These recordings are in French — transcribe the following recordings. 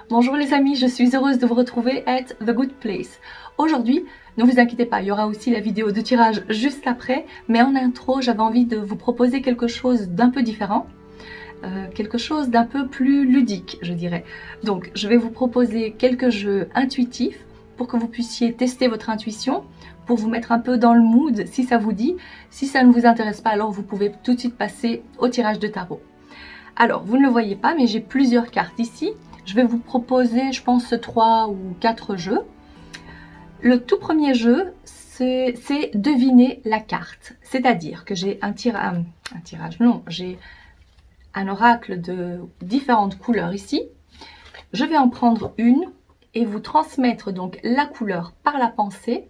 Bonjour les amis, je suis heureuse de vous retrouver at The Good Place. Aujourd'hui, ne vous inquiétez pas, il y aura aussi la vidéo de tirage juste après, mais en intro, j'avais envie de vous proposer quelque chose d'un peu différent, quelque chose d'un peu plus ludique, je dirais. Donc, je vais vous proposer quelques jeux intuitifs pour que vous puissiez tester votre intuition, pour vous mettre un peu dans le mood si ça vous dit. Si ça ne vous intéresse pas, alors vous pouvez tout de suite passer au tirage de tarot. Alors, vous ne le voyez pas, mais j'ai plusieurs cartes ici. Je vais vous proposer, je pense, 3 ou 4 jeux. Le tout premier jeu, c'est deviner la carte. C'est-à-dire que j'ai j'ai un oracle de différentes couleurs ici. Je vais en prendre une et vous transmettre donc la couleur par la pensée.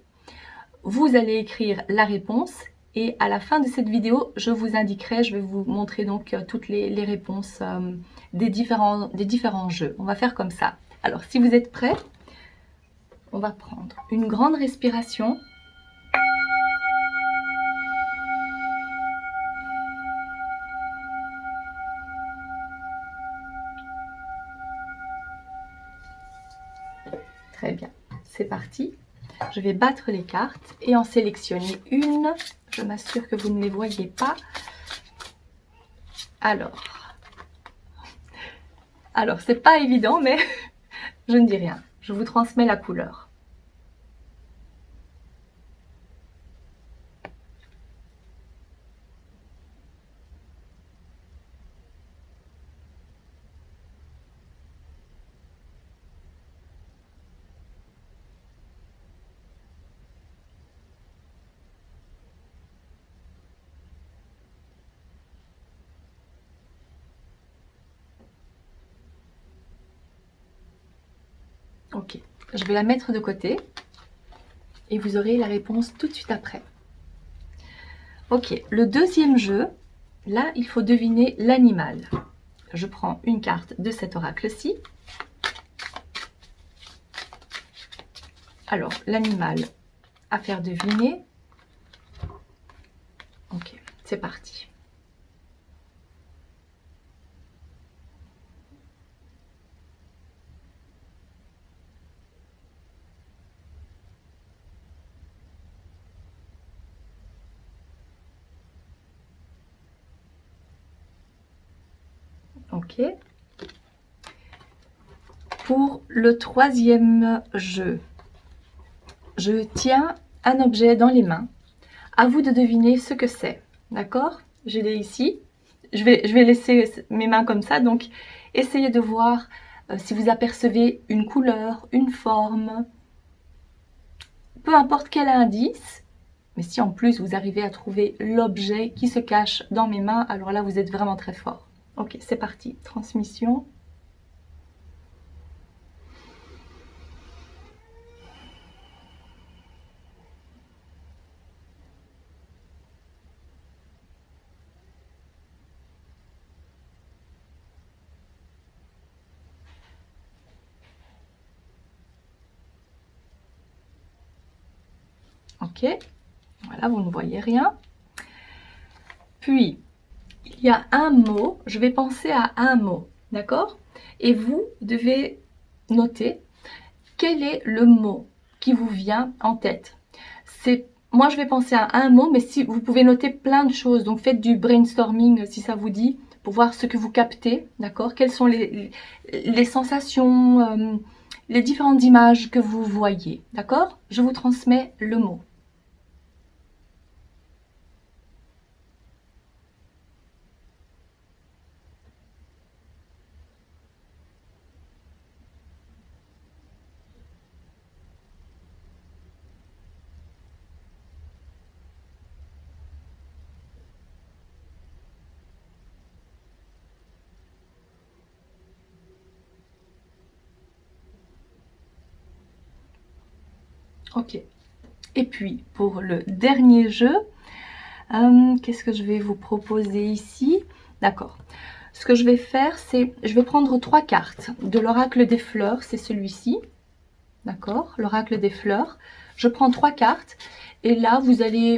Vous allez écrire la réponse. Et à la fin de cette vidéo, je vous indiquerai, je vais vous montrer donc toutes les réponses des différents jeux. On va faire comme ça. Alors, si vous êtes prêts, on va prendre une grande respiration. Très bien, c'est parti. Je vais battre les cartes et en sélectionner une. Je m'assure que vous ne les voyez pas. Alors c'est pas évident, mais je ne dis rien. Je vous transmets la couleur. Ok, je vais la mettre de côté et vous aurez la réponse tout de suite après. Ok, le deuxième jeu, là il faut deviner l'animal. Je prends une carte de cet oracle-ci. Alors, l'animal à faire deviner. Ok, c'est parti. Ok. Pour le troisième jeu, je tiens un objet dans les mains. À vous de deviner ce que c'est. D'accord? Je l'ai ici. Je vais laisser mes mains comme ça. Donc, essayez de voir si vous apercevez une couleur, une forme. Peu importe quel indice. Mais si en plus vous arrivez à trouver l'objet qui se cache dans mes mains, alors là vous êtes vraiment très fort. Ok, c'est parti. Transmission. Ok, voilà, vous ne voyez rien. Puis, il y a un mot, je vais penser à un mot, d'accord? Et vous devez noter quel est le mot qui vous vient en tête. Moi, je vais penser à un mot, mais si vous pouvez noter plein de choses, donc faites du brainstorming si ça vous dit, pour voir ce que vous captez, d'accord? Quelles sont les sensations, les différentes images que vous voyez, d'accord? Je vous transmets le mot. Ok. Et puis, pour le dernier jeu, qu'est-ce que je vais vous proposer ici? D'accord. Ce que je vais faire, c'est, je vais prendre 3 cartes de l'oracle des fleurs, c'est celui-ci. D'accord? L'oracle des fleurs. Je prends 3 cartes et là, vous allez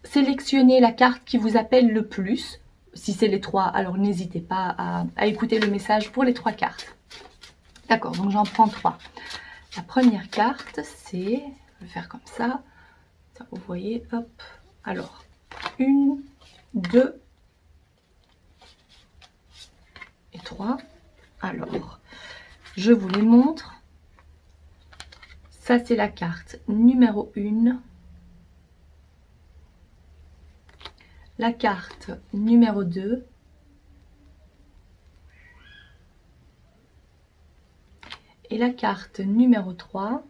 sélectionner la carte qui vous appelle le plus. Si c'est les 3, alors n'hésitez pas à écouter le message pour les 3 cartes. D'accord, donc j'en prends 3. La première carte, c'est, je vais faire comme ça, vous voyez, hop, alors, 1, 2 et 3. Alors, je vous les montre. Ça, c'est la carte numéro 1. La carte numéro 2. Et la carte numéro 3.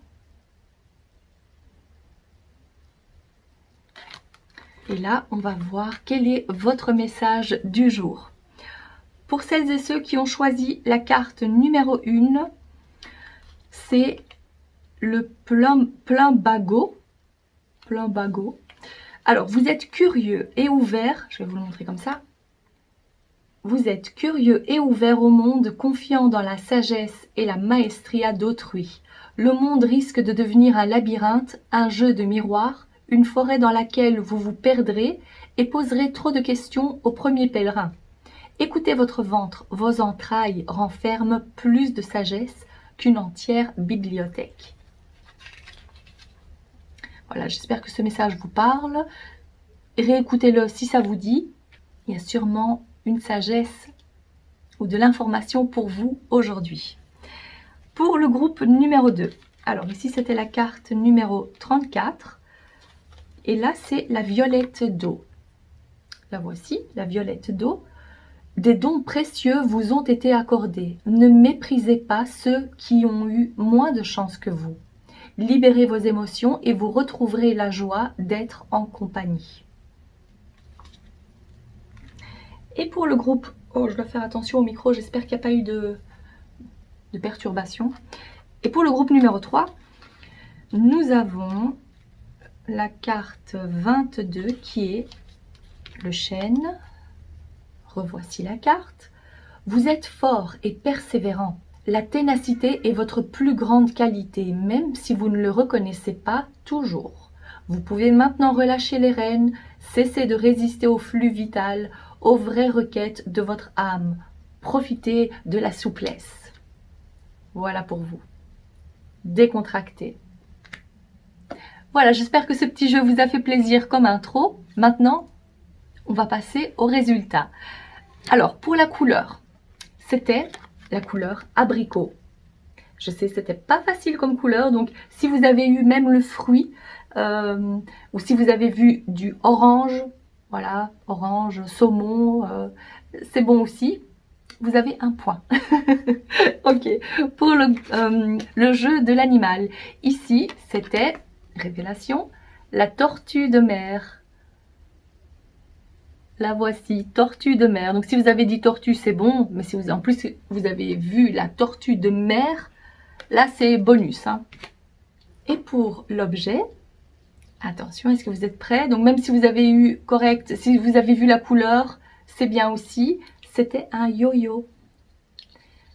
Et là, on va voir quel est votre message du jour. Pour celles et ceux qui ont choisi la carte numéro 1, c'est le plumbago. Alors, vous êtes curieux et ouvert, je vais vous le montrer comme ça. Vous êtes curieux et ouvert au monde, confiant dans la sagesse et la maestria d'autrui. Le monde risque de devenir un labyrinthe, un jeu de miroirs, une forêt dans laquelle vous vous perdrez et poserez trop de questions au premier pèlerin. Écoutez votre ventre, vos entrailles renferment plus de sagesse qu'une entière bibliothèque. Voilà, j'espère que ce message vous parle. Réécoutez-le si ça vous dit. Il y a sûrement une sagesse ou de l'information pour vous aujourd'hui. Pour le groupe numéro 2. Alors ici, c'était la carte numéro 34. Et là, c'est la violette d'eau. La voici, la violette d'eau. Des dons précieux vous ont été accordés. Ne méprisez pas ceux qui ont eu moins de chance que vous. Libérez vos émotions et vous retrouverez la joie d'être en compagnie. Et pour le groupe, oh, je dois faire attention au micro, j'espère qu'il n'y a pas eu de perturbation. Et pour le groupe numéro 3, nous avons la carte 22 qui est le chêne. Revoici la carte. Vous êtes fort et persévérant. La ténacité est votre plus grande qualité, même si vous ne le reconnaissez pas toujours. Vous pouvez maintenant relâcher les rênes, cesser de résister au flux vital, aux vraies requêtes de votre âme. Profitez de la souplesse. Voilà pour vous. Décontractez. Voilà, j'espère que ce petit jeu vous a fait plaisir comme intro. Maintenant, on va passer au résultat. Alors, pour la couleur, c'était la couleur abricot. Je sais, c'était pas facile comme couleur, donc si vous avez eu même le fruit, ou si vous avez vu du orange, voilà, orange, saumon, c'est bon aussi. Vous avez un point. Ok, pour le jeu de l'animal. Ici, c'était, révélation, la tortue de mer. La voici, tortue de mer. Donc si vous avez dit tortue, c'est bon. Mais si vous, en plus, vous avez vu la tortue de mer, là, c'est bonus. Hein. Et pour l'objet, attention, est-ce que vous êtes prêts? Donc même si vous avez eu correct, si vous avez vu la couleur, c'est bien aussi. C'était un yo-yo.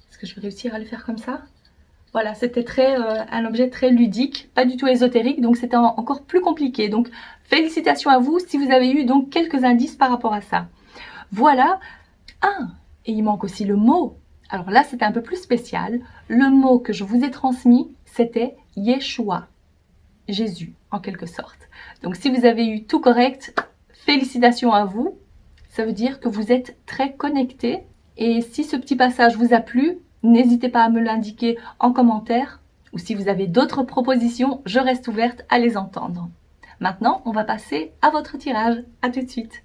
Est-ce que je vais réussir à le faire comme ça? Voilà, c'était un objet très ludique, pas du tout ésotérique, donc c'était encore plus compliqué. Donc, félicitations à vous si vous avez eu donc quelques indices par rapport à ça. Voilà. Ah, et il manque aussi le mot. Alors là, c'était un peu plus spécial. Le mot que je vous ai transmis, c'était Yeshua, Jésus, en quelque sorte. Donc, si vous avez eu tout correct, félicitations à vous. Ça veut dire que vous êtes très connectés. Et si ce petit passage vous a plu, n'hésitez pas à me l'indiquer en commentaire. Ou si vous avez d'autres propositions, je reste ouverte à les entendre. Maintenant, on va passer à votre tirage. À tout de suite.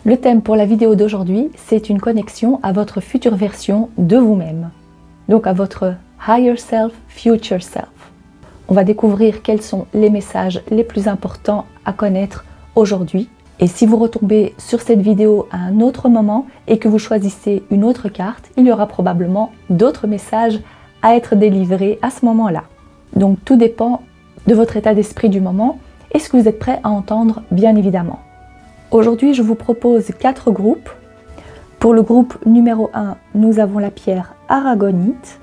Le thème pour la vidéo d'aujourd'hui, c'est une connexion à votre future version de vous-même. Donc à votre Higher Self, Future Self. On va découvrir quels sont les messages les plus importants à connaître aujourd'hui. Et si vous retombez sur cette vidéo à un autre moment et que vous choisissez une autre carte, il y aura probablement d'autres messages à être délivrés à ce moment-là. Donc tout dépend de votre état d'esprit du moment et ce que vous êtes prêt à entendre, bien évidemment. Aujourd'hui, je vous propose 4 groupes. Pour le groupe numéro 1, nous avons la pierre aragonite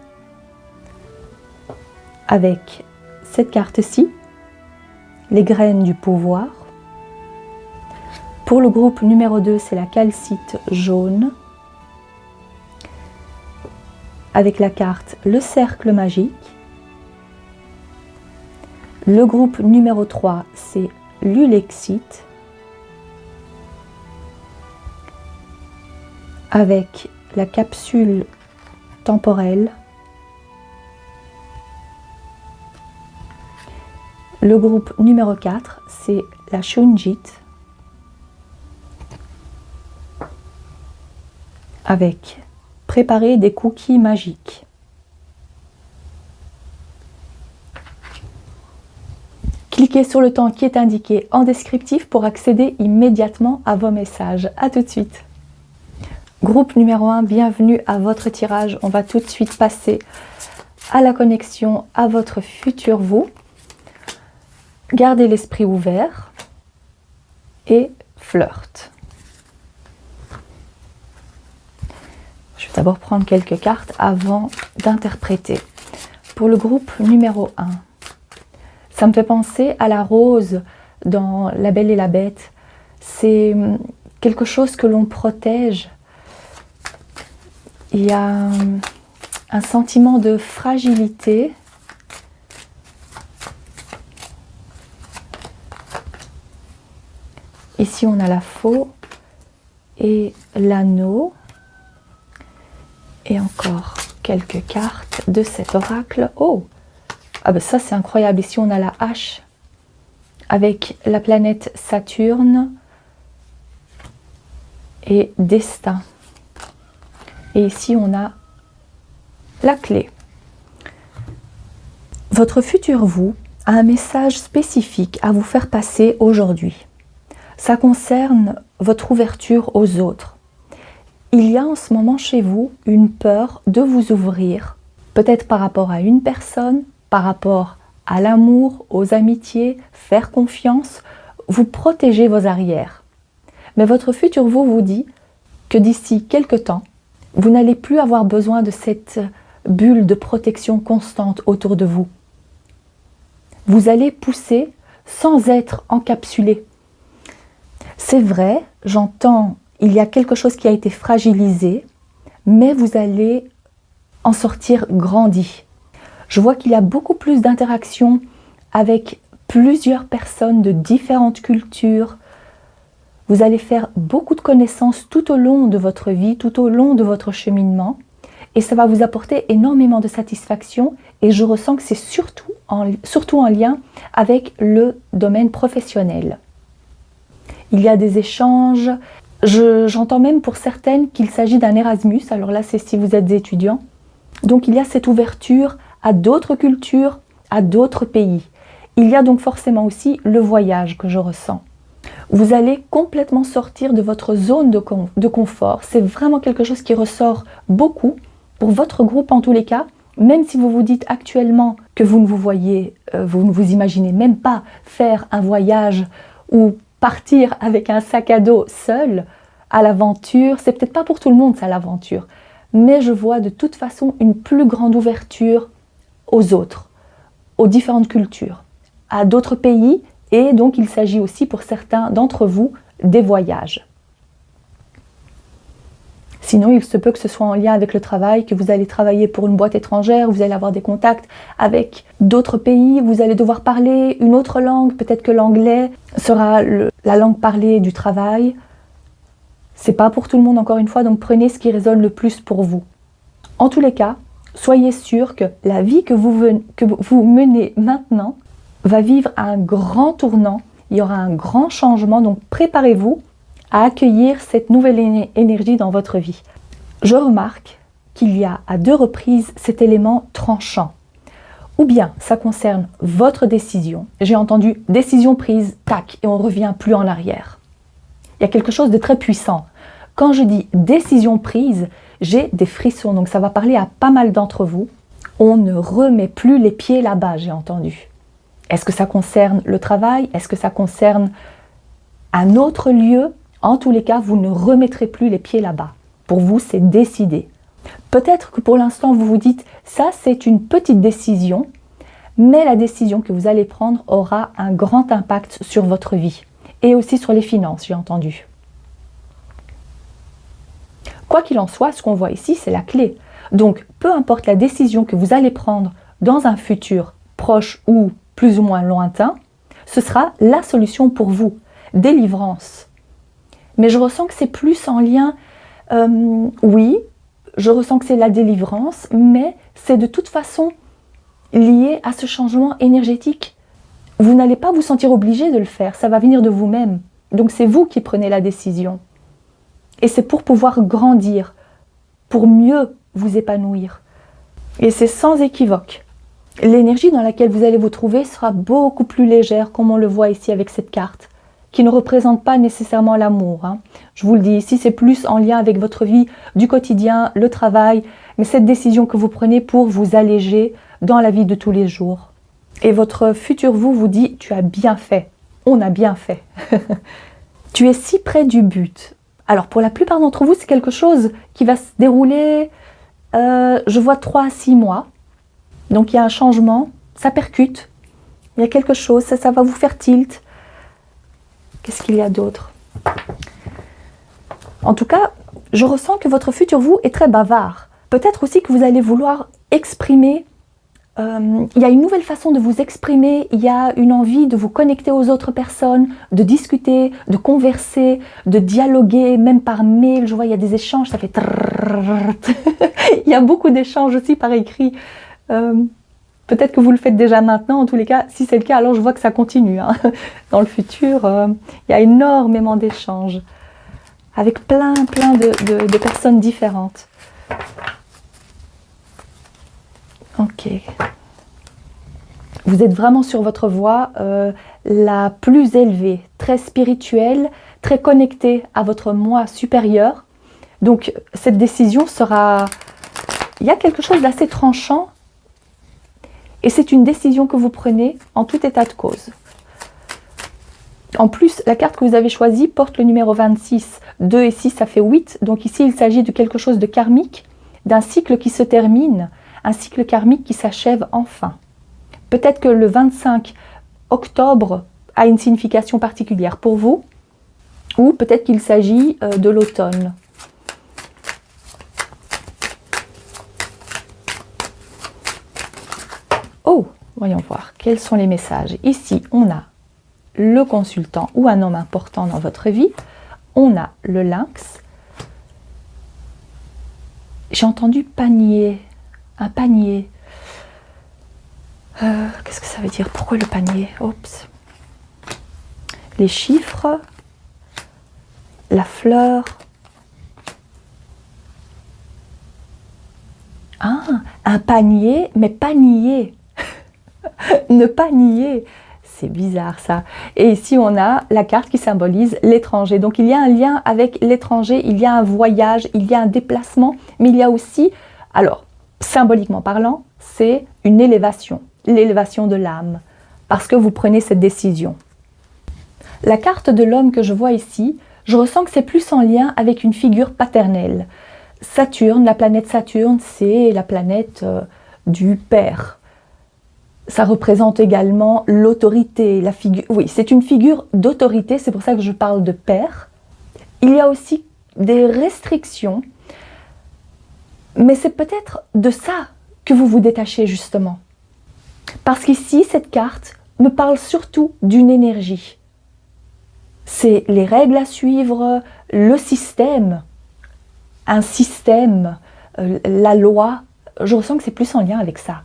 avec cette carte-ci, les graines du pouvoir. Pour le groupe numéro 2, c'est la calcite jaune avec la carte le cercle magique. Le groupe numéro 3, c'est l'ulexite avec la capsule temporelle. Le groupe numéro 4, c'est la shunjite avec préparer des cookies magiques. Cliquez sur le temps qui est indiqué en descriptif pour accéder immédiatement à vos messages. A tout de suite. Groupe numéro 1, bienvenue à votre tirage. On va tout de suite passer à la connexion à votre futur vous. Gardez l'esprit ouvert et flirte. Je vais d'abord prendre quelques cartes avant d'interpréter. Pour le groupe numéro 1, ça me fait penser à la rose dans La Belle et la Bête. C'est quelque chose que l'on protège. Il y a un sentiment de fragilité. Ici, on a la faux et l'anneau. Et encore quelques cartes de cet oracle. Oh! Ah ben ça, c'est incroyable. Ici, on a la hache avec la planète Saturne et destin. Et ici, on a la clé. Votre futur vous a un message spécifique à vous faire passer aujourd'hui. Ça concerne votre ouverture aux autres. Il y a en ce moment chez vous une peur de vous ouvrir, peut-être par rapport à une personne, par rapport à l'amour, aux amitiés, faire confiance, vous protégez vos arrières. Mais votre futur vous vous dit que d'ici quelque temps, vous n'allez plus avoir besoin de cette bulle de protection constante autour de vous. Vous allez pousser sans être encapsulé. C'est vrai, j'entends, il y a quelque chose qui a été fragilisé, mais vous allez en sortir grandi. Je vois qu'il y a beaucoup plus d'interactions avec plusieurs personnes de différentes cultures. Vous allez faire beaucoup de connaissances tout au long de votre vie, tout au long de votre cheminement. Et ça va vous apporter énormément de satisfaction. Et je ressens que c'est surtout en lien avec le domaine professionnel. Il y a des échanges. J'entends même pour certaines qu'il s'agit d'un Erasmus. Alors là, c'est si vous êtes étudiant. Donc il y a cette ouverture à d'autres cultures, à d'autres pays. Il y a donc forcément aussi le voyage que je ressens. Vous allez complètement sortir de votre zone de confort. C'est vraiment quelque chose qui ressort beaucoup pour votre groupe en tous les cas. Même si vous vous dites actuellement que vous ne vous imaginez même pas faire un voyage ou partir avec un sac à dos seul à l'aventure. C'est peut-être pas pour tout le monde ça l'aventure. Mais je vois de toute façon une plus grande ouverture aux autres, aux différentes cultures, à d'autres pays. Et donc, il s'agit aussi pour certains d'entre vous des voyages. Sinon, il se peut que ce soit en lien avec le travail, que vous allez travailler pour une boîte étrangère, vous allez avoir des contacts avec d'autres pays, vous allez devoir parler une autre langue, peut-être que l'anglais sera la langue parlée du travail. C'est pas pour tout le monde encore une fois, donc prenez ce qui résonne le plus pour vous. En tous les cas, soyez sûr que la vie que vous menez maintenant va vivre un grand tournant, il y aura un grand changement, donc préparez-vous à accueillir cette nouvelle énergie dans votre vie. Je remarque qu'il y a à 2 reprises cet élément tranchant. Ou bien ça concerne votre décision. J'ai entendu décision prise, tac, et on ne revient plus en arrière. Il y a quelque chose de très puissant. Quand je dis décision prise, j'ai des frissons, donc ça va parler à pas mal d'entre vous. On ne remet plus les pieds là-bas, j'ai entendu. Est-ce que ça concerne le travail? Est-ce que ça concerne un autre lieu? En tous les cas, vous ne remettrez plus les pieds là-bas. Pour vous, c'est décidé. Peut-être que pour l'instant, vous vous dites, ça c'est une petite décision, mais la décision que vous allez prendre aura un grand impact sur votre vie et aussi sur les finances, j'ai entendu. Quoi qu'il en soit, ce qu'on voit ici, c'est la clé. Donc, peu importe la décision que vous allez prendre dans un futur proche ou plus ou moins lointain, ce sera la solution pour vous. Délivrance. Mais je ressens que c'est plus en lien, oui, je ressens que c'est la délivrance, mais c'est de toute façon lié à ce changement énergétique. Vous n'allez pas vous sentir obligé de le faire, ça va venir de vous-même. Donc c'est vous qui prenez la décision. Et c'est pour pouvoir grandir, pour mieux vous épanouir. Et c'est sans équivoque. L'énergie dans laquelle vous allez vous trouver sera beaucoup plus légère, comme on le voit ici avec cette carte, qui ne représente pas nécessairement l'amour. Je vous le dis, ici c'est plus en lien avec votre vie du quotidien, le travail, mais cette décision que vous prenez pour vous alléger dans la vie de tous les jours. Et votre futur vous dit, tu as bien fait, on a bien fait. Tu es si près du but. Alors pour la plupart d'entre vous, c'est quelque chose qui va se dérouler, je vois 3 à 6 mois. Donc il y a un changement, ça percute, il y a quelque chose, ça va vous faire tilt. Qu'est-ce qu'il y a d'autre? En tout cas, je ressens que votre futur vous est très bavard. Peut-être aussi que vous allez vouloir exprimer, il y a une nouvelle façon de vous exprimer, il y a une envie de vous connecter aux autres personnes, de discuter, de converser, de dialoguer, même par mail. Je vois, il y a des échanges, ça fait il y a beaucoup d'échanges aussi par écrit. Peut-être que vous le faites déjà maintenant, en tous les cas, si c'est le cas, alors je vois que ça continue. Dans le futur, il y a énormément d'échanges avec plein de personnes différentes. Ok. Vous êtes vraiment sur votre voie la plus élevée, très spirituelle, très connectée à votre moi supérieur. Donc cette décision sera... Il y a quelque chose d'assez tranchant. Et c'est une décision que vous prenez en tout état de cause. En plus, la carte que vous avez choisie porte le numéro 26. 2 et 6, ça fait 8. Donc ici, il s'agit de quelque chose de karmique, d'un cycle qui se termine, un cycle karmique qui s'achève enfin. Peut-être que le 25 octobre a une signification particulière pour vous, ou peut-être qu'il s'agit de l'automne. Oh, voyons voir, quels sont les messages. Ici, on a le consultant ou un homme important dans votre vie. On a le lynx. J'ai entendu panier, un panier. Qu'est-ce que ça veut dire? Pourquoi le panier? Oups. Les chiffres, la fleur. Ah, un panier, mais pas nier. Ne pas nier, c'est bizarre ça. Et ici on a la carte qui symbolise l'étranger. Donc il y a un lien avec l'étranger, il y a un voyage, il y a un déplacement, mais il y a aussi, alors symboliquement parlant, c'est une élévation, l'élévation de l'âme, parce que vous prenez cette décision. La carte de l'homme que je vois ici, je ressens que c'est plus en lien avec une figure paternelle. Saturne, la planète Saturne, c'est la planète du père. Ça représente également l'autorité, la figure. Oui, c'est une figure d'autorité, c'est pour ça que je parle de père. Il y a aussi des restrictions, mais c'est peut-être de ça que vous vous détachez justement. Parce qu'ici, cette carte me parle surtout d'une énergie. C'est les règles à suivre, le système, un système, la loi. Je ressens que c'est plus en lien avec ça.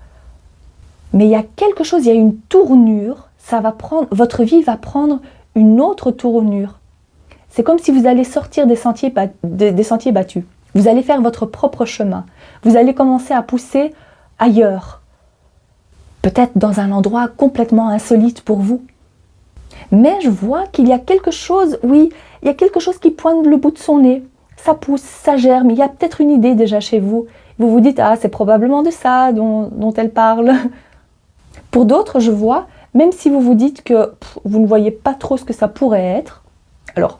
Mais il y a quelque chose, il y a une tournure, votre vie va prendre une autre tournure. C'est comme si vous allez sortir des sentiers battus. Vous allez faire votre propre chemin. Vous allez commencer à pousser ailleurs. Peut-être dans un endroit complètement insolite pour vous. Mais je vois qu'il y a quelque chose, oui, il y a quelque chose qui pointe le bout de son nez. Ça pousse, ça germe, il y a peut-être une idée déjà chez vous. vous vous dites « Ah, c'est probablement de ça dont elle parle ». Pour d'autres, je vois, même si vous vous dites que vous ne voyez pas trop ce que ça pourrait être, alors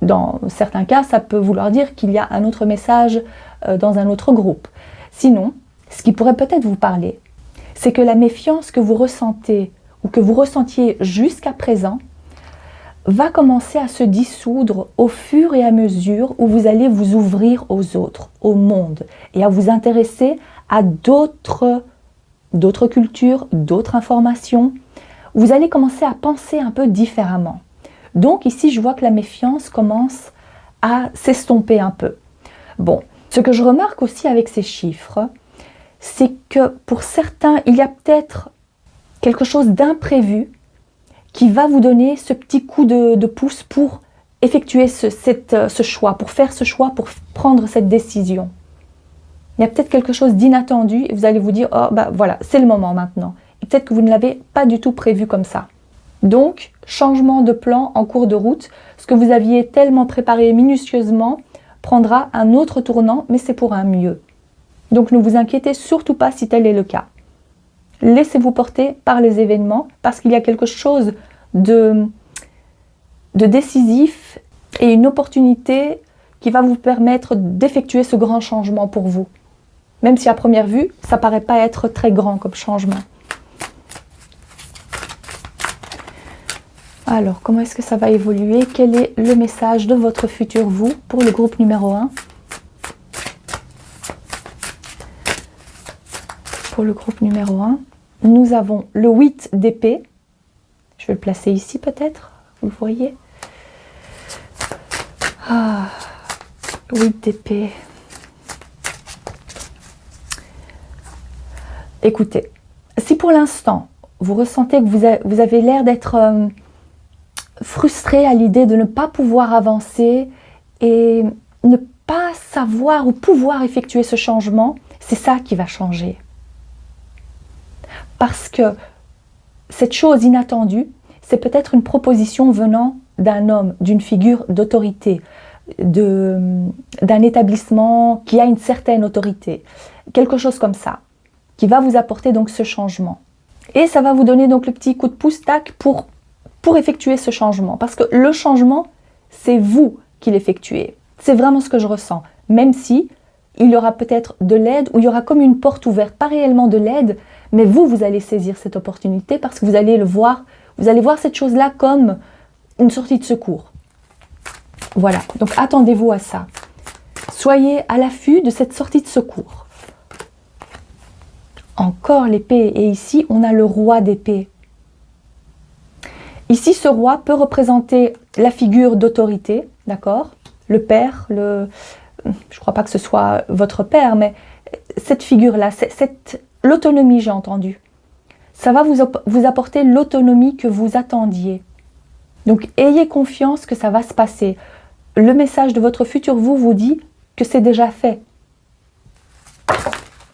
dans certains cas, ça peut vouloir dire qu'il y a un autre message dans un autre groupe. Sinon, ce qui pourrait peut-être vous parler, c'est que la méfiance que vous ressentez ou que vous ressentiez jusqu'à présent va commencer à se dissoudre au fur et à mesure où vous allez vous ouvrir aux autres, au monde, et à vous intéresser à d'autres cultures, d'autres informations. Vous allez commencer à penser un peu différemment. Donc ici, je vois que la méfiance commence à s'estomper un peu. Bon, ce que je remarque aussi avec ces chiffres, c'est que pour certains, il y a peut-être quelque chose d'imprévu qui va vous donner ce petit coup de pouce pour effectuer ce choix, pour faire ce choix, pour prendre cette décision. Il y a peut-être quelque chose d'inattendu et vous allez vous dire « Oh, bah voilà, c'est le moment maintenant ». Et peut-être que vous ne l'avez pas du tout prévu comme ça. Donc, changement de plan en cours de route. Ce que vous aviez tellement préparé minutieusement prendra un autre tournant, mais c'est pour un mieux. Donc, ne vous inquiétez surtout pas si tel est le cas. Laissez-vous porter par les événements parce qu'il y a quelque chose de décisif et une opportunité qui va vous permettre d'effectuer ce grand changement pour vous. Même si à première vue, ça ne paraît pas être très grand comme changement. Alors, comment est-ce que ça va évoluer? Quel est le message de votre futur vous pour le groupe numéro 1? Pour le groupe numéro 1, nous avons le 8 d'épée. Je vais le placer ici peut-être, vous le voyez. Ah, 8 d'épée. Écoutez, si pour l'instant, vous ressentez que vous avez l'air d'être frustré à l'idée de ne pas pouvoir avancer et ne pas savoir ou pouvoir effectuer ce changement, c'est ça qui va changer. Parce que cette chose inattendue, c'est peut-être une proposition venant d'un homme, d'une figure d'autorité, d'un établissement qui a une certaine autorité, quelque chose comme ça, qui va vous apporter donc ce changement. Et ça va vous donner donc le petit coup de pouce, tac, pour effectuer ce changement. Parce que le changement, c'est vous qui l'effectuez. C'est vraiment ce que je ressens. Même si il y aura peut-être de l'aide, ou il y aura comme une porte ouverte, pas réellement de l'aide, mais vous allez saisir cette opportunité parce que vous allez le voir, vous allez voir cette chose-là comme une sortie de secours. Voilà, donc attendez-vous à ça. Soyez à l'affût de cette sortie de secours. Encore l'épée, et ici on a le roi d'épée. Ici ce roi peut représenter la figure d'autorité, d'accord? Le père, je ne crois pas que ce soit votre père, mais cette figure-là, l'autonomie j'ai entendu. Ça va vous apporter l'autonomie que vous attendiez. Donc ayez confiance que ça va se passer. Le message de votre futur vous dit que c'est déjà fait.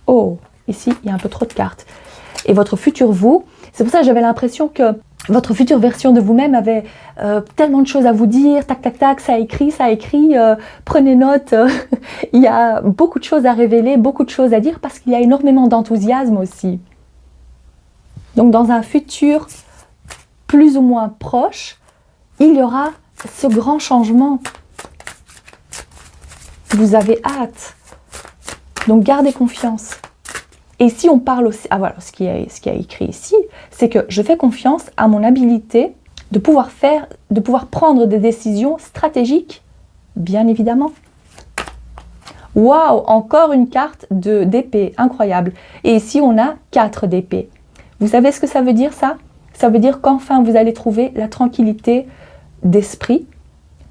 Oh, ici il y a un peu trop de cartes. Et votre futur vous, c'est pour ça que j'avais l'impression que votre future version de vous-même avait tellement de choses à vous dire, tac tac tac, ça écrit, prenez note. Il y a beaucoup de choses à révéler, beaucoup de choses à dire parce qu'il y a énormément d'enthousiasme aussi. Donc dans un futur plus ou moins proche, il y aura ce grand changement. Vous avez hâte. Donc gardez confiance. Et si on parle aussi, ah voilà, ce qui est écrit ici, c'est que je fais confiance à mon habilité de pouvoir prendre des décisions stratégiques, bien évidemment. Waouh, encore une carte d'épée, incroyable. Et ici, on a 4 d'épée. Vous savez ce que ça veut dire, ça? Ça veut dire qu'enfin, vous allez trouver la tranquillité d'esprit,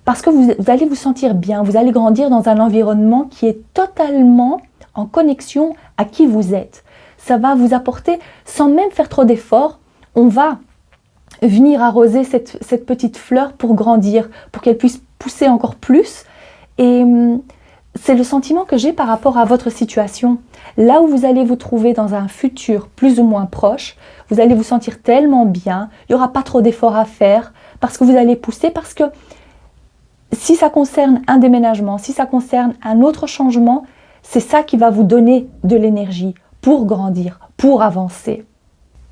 parce que vous allez vous sentir bien, vous allez grandir dans un environnement qui est totalement en connexion à qui vous êtes. Ça va vous apporter, sans même faire trop d'efforts, on va venir arroser cette petite fleur pour grandir, pour qu'elle puisse pousser encore plus. Et c'est le sentiment que j'ai par rapport à votre situation. Là où vous allez vous trouver dans un futur plus ou moins proche, vous allez vous sentir tellement bien, il n'y aura pas trop d'efforts à faire, parce que vous allez pousser, parce que si ça concerne un déménagement, si ça concerne un autre changement, c'est ça qui va vous donner de l'énergie pour grandir, pour avancer.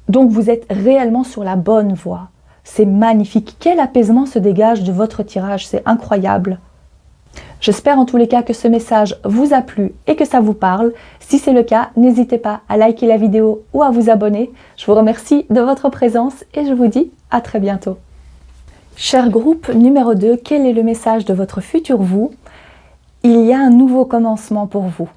Donc vous êtes réellement sur la bonne voie. C'est magnifique. Quel apaisement se dégage de votre tirage, c'est incroyable. J'espère en tous les cas que ce message vous a plu et que ça vous parle. Si c'est le cas, n'hésitez pas à liker la vidéo ou à vous abonner. Je vous remercie de votre présence et je vous dis à très bientôt. Cher groupe numéro 2, quel est le message de votre futur vous? Il y a un nouveau commencement pour vous.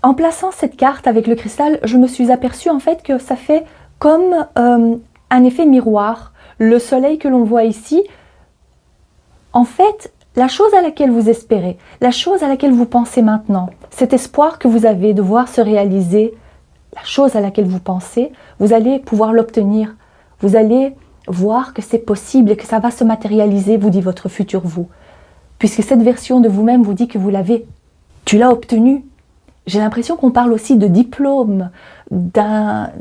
En plaçant cette carte avec le cristal, je me suis aperçue en fait que ça fait comme un effet miroir. Le soleil que l'on voit ici, en fait, la chose à laquelle vous espérez, la chose à laquelle vous pensez maintenant, cet espoir que vous avez de voir se réaliser, la chose à laquelle vous pensez, vous allez pouvoir l'obtenir. Vous allez voir que c'est possible et que ça va se matérialiser, vous dit votre futur vous. Puisque cette version de vous-même vous dit que vous l'avez. Tu l'as obtenu. J'ai l'impression qu'on parle aussi de diplôme, d'un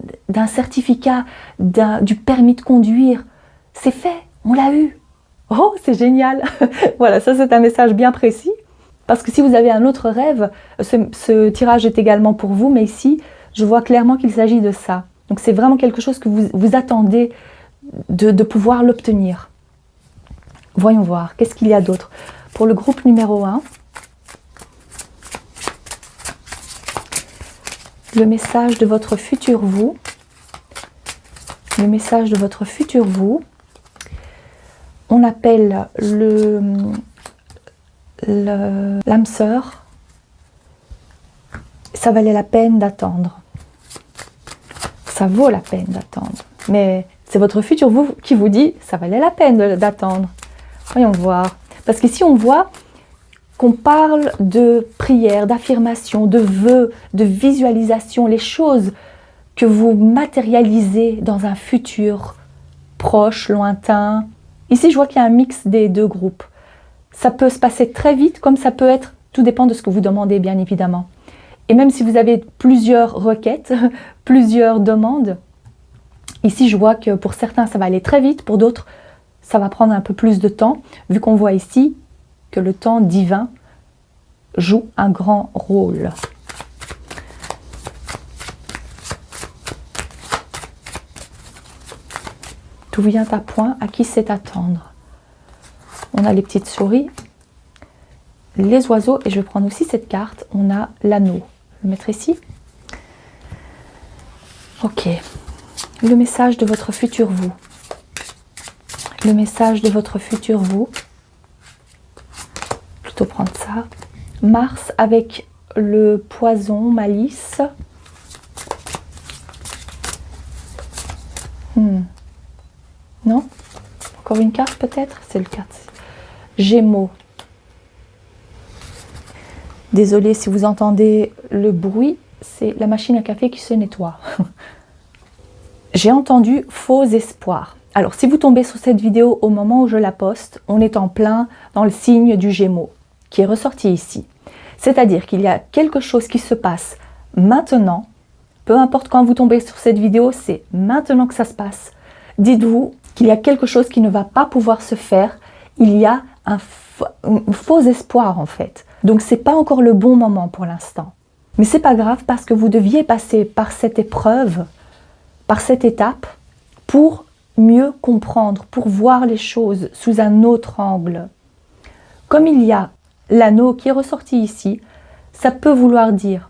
certificat, du permis de conduire. C'est fait, on l'a eu. Oh, c'est génial. Voilà, ça c'est un message bien précis. Parce que si vous avez un autre rêve, ce tirage est également pour vous, mais ici, je vois clairement qu'il s'agit de ça. Donc c'est vraiment quelque chose que vous attendez de pouvoir l'obtenir. Voyons voir, qu'est-ce qu'il y a d'autre? Pour le groupe numéro 1, le message de votre futur vous, le message de votre futur vous, on appelle l'âme sœur, ça valait la peine d'attendre. Ça vaut la peine d'attendre. Mais c'est votre futur vous qui vous dit, ça valait la peine d'attendre. Voyons voir. Parce qu'ici on voit qu'on parle de prière, d'affirmation, de vœux, de visualisation, les choses que vous matérialisez dans un futur proche, lointain. Ici, je vois qu'il y a un mix des deux groupes. Ça peut se passer très vite, comme ça peut être, tout dépend de ce que vous demandez, bien évidemment. Et même si vous avez plusieurs requêtes, plusieurs demandes, ici, je vois que pour certains, ça va aller très vite, pour d'autres, ça va prendre un peu plus de temps, vu qu'on voit ici que le temps divin joue un grand rôle. Tout vient à point, à qui sait attendre. On a les petites souris, les oiseaux, et je vais prendre aussi cette carte, on a l'anneau. Je vais le mettre ici. Ok. Le message de votre futur vous. Le message de votre futur vous. Plutôt prendre ça. Mars avec le poison, malice. Non? Encore une carte peut-être? C'est le 4. Gémeaux. Désolée si vous entendez le bruit, c'est la machine à café qui se nettoie. J'ai entendu faux espoir. Alors si vous tombez sur cette vidéo au moment où je la poste, on est en plein dans le signe du Gémeaux qui est ressorti ici. C'est-à-dire qu'il y a quelque chose qui se passe maintenant, peu importe quand vous tombez sur cette vidéo, c'est maintenant que ça se passe. Dites-vous qu'il y a quelque chose qui ne va pas pouvoir se faire, il y a un faux espoir en fait. Donc c'est pas encore le bon moment pour l'instant. Mais c'est pas grave parce que vous deviez passer par cette épreuve, par cette étape, pour mieux comprendre, pour voir les choses sous un autre angle. Comme il y a l'anneau qui est ressorti ici, ça peut vouloir dire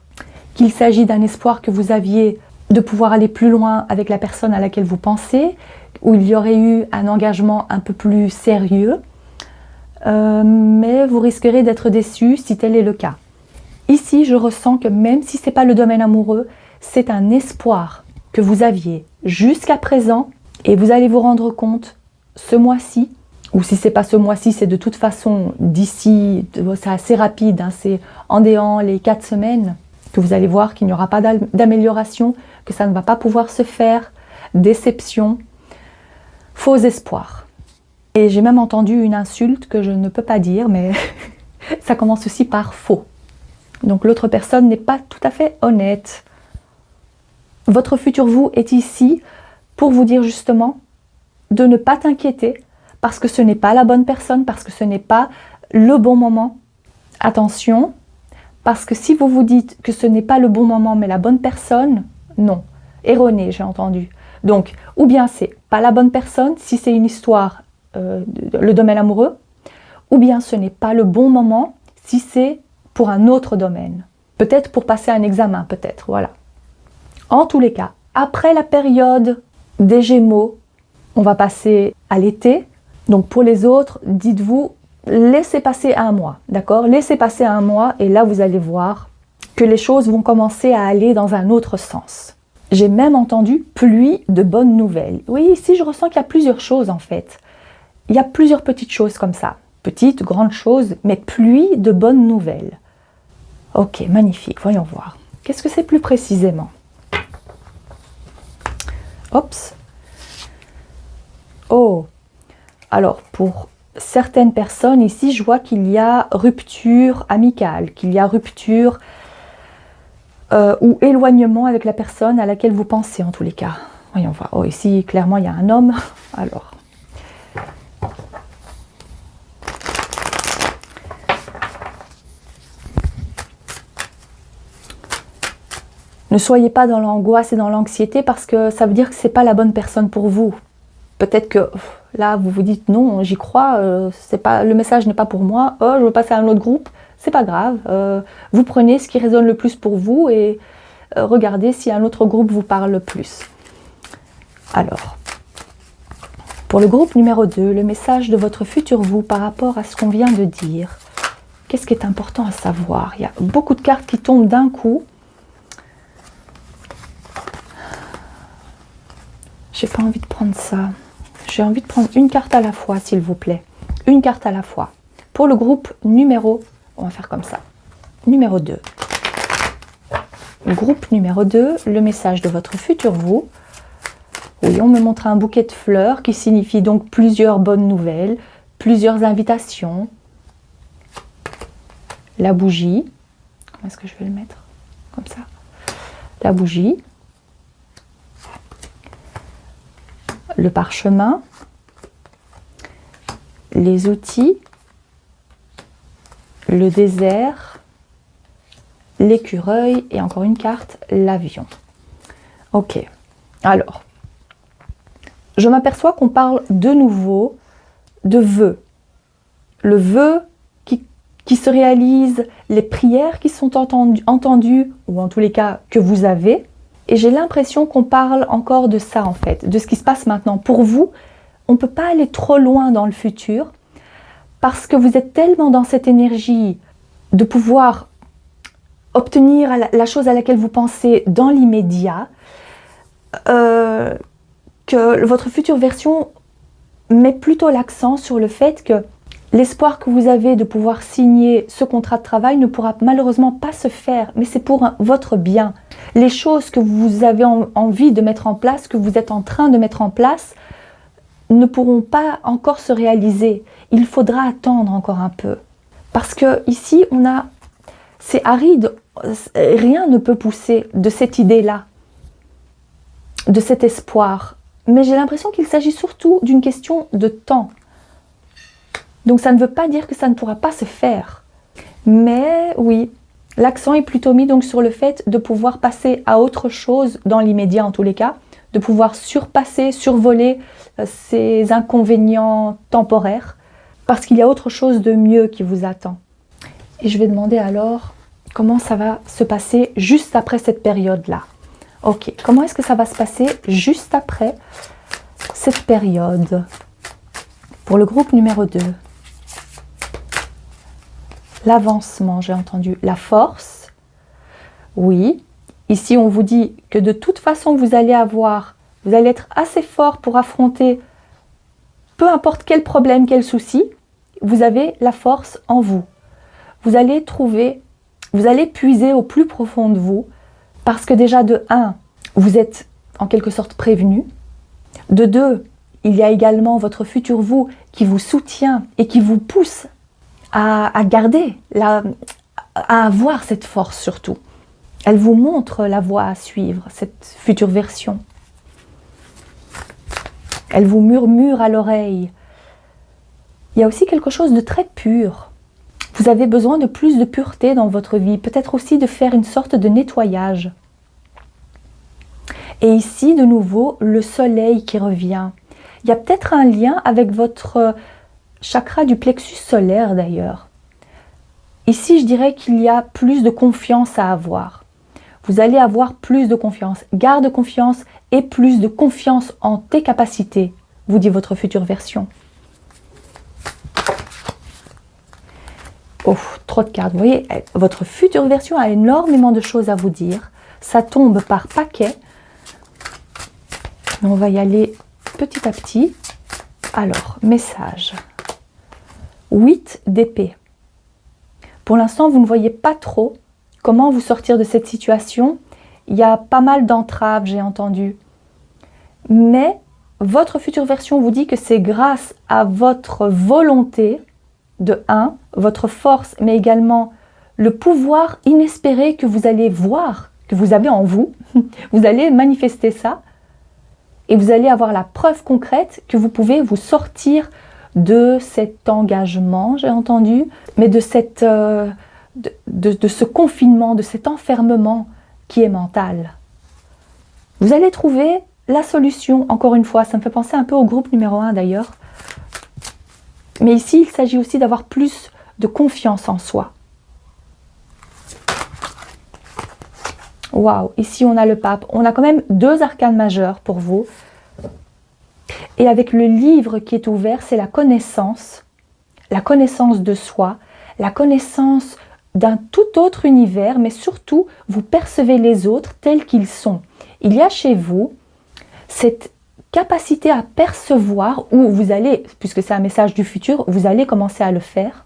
qu'il s'agit d'un espoir que vous aviez de pouvoir aller plus loin avec la personne à laquelle vous pensez, où il y aurait eu un engagement un peu plus sérieux, mais vous risquerez d'être déçu si tel est le cas. Ici, je ressens que même si ce n'est pas le domaine amoureux, c'est un espoir que vous aviez jusqu'à présent et vous allez vous rendre compte ce mois-ci, ou si ce n'est pas ce mois-ci, c'est de toute façon d'ici, c'est assez rapide, hein, c'est en déant les 4 semaines que vous allez voir qu'il n'y aura pas d'amélioration, que ça ne va pas pouvoir se faire, déception, faux espoir. Et j'ai même entendu une insulte que je ne peux pas dire, mais ça commence aussi par faux. Donc l'autre personne n'est pas tout à fait honnête. Votre futur vous est ici pour vous dire justement de ne pas t'inquiéter parce que ce n'est pas la bonne personne, parce que ce n'est pas le bon moment. Attention, Parce que si vous vous dites que ce n'est pas le bon moment mais la bonne personne, non. Erroné, j'ai entendu. Donc, ou bien c'est pas la bonne personne si c'est une histoire, le domaine amoureux, ou bien ce n'est pas le bon moment si c'est pour un autre domaine. Peut-être pour passer un examen, peut-être, voilà. En tous les cas, après la période des Gémeaux, on va passer à l'été. Donc pour les autres, dites-vous, laissez passer un mois, d'accord? Laissez passer un mois et là vous allez voir que les choses vont commencer à aller dans un autre sens. J'ai même entendu pluie de bonnes nouvelles. Oui, ici je ressens qu'il y a plusieurs choses en fait. Il y a plusieurs petites choses comme ça. Petites, grandes choses, mais pluie de bonnes nouvelles. Ok, magnifique, voyons voir. Qu'est-ce que c'est plus précisément? Oups. Oh. Alors, pour certaines personnes, ici, je vois qu'il y a rupture amicale, qu'il y a rupture ou éloignement avec la personne à laquelle vous pensez, en tous les cas. Voyons voir. Oh, ici, clairement, il y a un homme. Alors. Ne soyez pas dans l'angoisse et dans l'anxiété parce que ça veut dire que ce n'est pas la bonne personne pour vous. Peut-être que là, vous vous dites non, j'y crois, le message n'est pas pour moi, je veux passer à un autre groupe, c'est pas grave. Vous prenez ce qui résonne le plus pour vous et regardez si un autre groupe vous parle le plus. Alors, pour le groupe numéro 2, le message de votre futur vous par rapport à ce qu'on vient de dire. Qu'est-ce qui est important à savoir? Il y a beaucoup de cartes qui tombent d'un coup. J'ai pas envie de prendre ça. J'ai envie de prendre une carte à la fois, s'il vous plaît. Une carte à la fois. Pour le groupe numéro, on va faire comme ça. Numéro 2. Groupe numéro 2, le message de votre futur vous. Oui, on me montre un bouquet de fleurs qui signifie donc plusieurs bonnes nouvelles, plusieurs invitations. La bougie. Comment est-ce que je vais le mettre? Comme ça. La bougie. Le parchemin, les outils, le désert, l'écureuil et encore une carte, l'avion. Ok, alors, je m'aperçois qu'on parle de nouveau de vœux. Le vœu qui se réalise, les prières qui sont entendues, ou en tous les cas que vous avez. Et j'ai l'impression qu'on parle encore de ça en fait, de ce qui se passe maintenant. Pour vous, on ne peut pas aller trop loin dans le futur parce que vous êtes tellement dans cette énergie de pouvoir obtenir la chose à laquelle vous pensez dans l'immédiat que votre future version met plutôt l'accent sur le fait que l'espoir que vous avez de pouvoir signer ce contrat de travail ne pourra malheureusement pas se faire, mais c'est pour votre bien. Les choses que vous avez envie de mettre en place, que vous êtes en train de mettre en place, ne pourront pas encore se réaliser. Il faudra attendre encore un peu. Parce que ici, c'est aride, rien ne peut pousser de cette idée-là, de cet espoir. Mais j'ai l'impression qu'il s'agit surtout d'une question de temps. Donc ça ne veut pas dire que ça ne pourra pas se faire. Mais oui, l'accent est plutôt mis donc sur le fait de pouvoir passer à autre chose dans l'immédiat en tous les cas, de pouvoir survoler ces inconvénients temporaires, parce qu'il y a autre chose de mieux qui vous attend. Et je vais demander alors comment ça va se passer juste après cette période-là. Ok, comment est-ce que ça va se passer juste après cette période? Pour le groupe numéro 2. L'avancement, j'ai entendu. La force, oui. Ici, on vous dit que de toute façon, vous allez être assez fort pour affronter peu importe quel problème, quel souci. Vous avez la force en vous. Vous allez puiser au plus profond de vous parce que déjà de 1, vous êtes en quelque sorte prévenu. De 2, il y a également votre futur vous qui vous soutient et qui vous pousse à garder, à avoir cette force surtout. Elle vous montre la voie à suivre, cette future version. Elle vous murmure à l'oreille. Il y a aussi quelque chose de très pur. Vous avez besoin de plus de pureté dans votre vie, peut-être aussi de faire une sorte de nettoyage. Et ici, de nouveau, le soleil qui revient. Il y a peut-être un lien avec votre chakra du plexus solaire d'ailleurs. Ici, je dirais qu'il y a plus de confiance à avoir. Vous allez avoir plus de confiance. Garde confiance et plus de confiance en tes capacités, vous dit votre future version. Oh, trop de cartes. Vous voyez, votre future version a énormément de choses à vous dire. Ça tombe par paquet. On va y aller petit à petit. Alors, message. 8 d'épée. Pour l'instant, vous ne voyez pas trop comment vous sortir de cette situation. Il y a pas mal d'entraves, j'ai entendu. Mais votre future version vous dit que c'est grâce à votre volonté, de 1, votre force, mais également le pouvoir inespéré que vous allez voir, que vous avez en vous. Vous allez manifester ça et vous allez avoir la preuve concrète que vous pouvez vous sortir de cet engagement, j'ai entendu, mais de, cette, de ce confinement, de cet enfermement qui est mental. Vous allez trouver la solution, encore une fois, ça me fait penser un peu au groupe numéro 1 d'ailleurs. Mais ici, il s'agit aussi d'avoir plus de confiance en soi. Waouh, ici on a le pape. On a quand même 2 arcanes majeures pour vous. Et avec le livre qui est ouvert, c'est la connaissance de soi, la connaissance d'un tout autre univers, mais surtout, vous percevez les autres tels qu'ils sont. Il y a chez vous cette capacité à percevoir, où vous allez, puisque c'est un message du futur, vous allez commencer à le faire,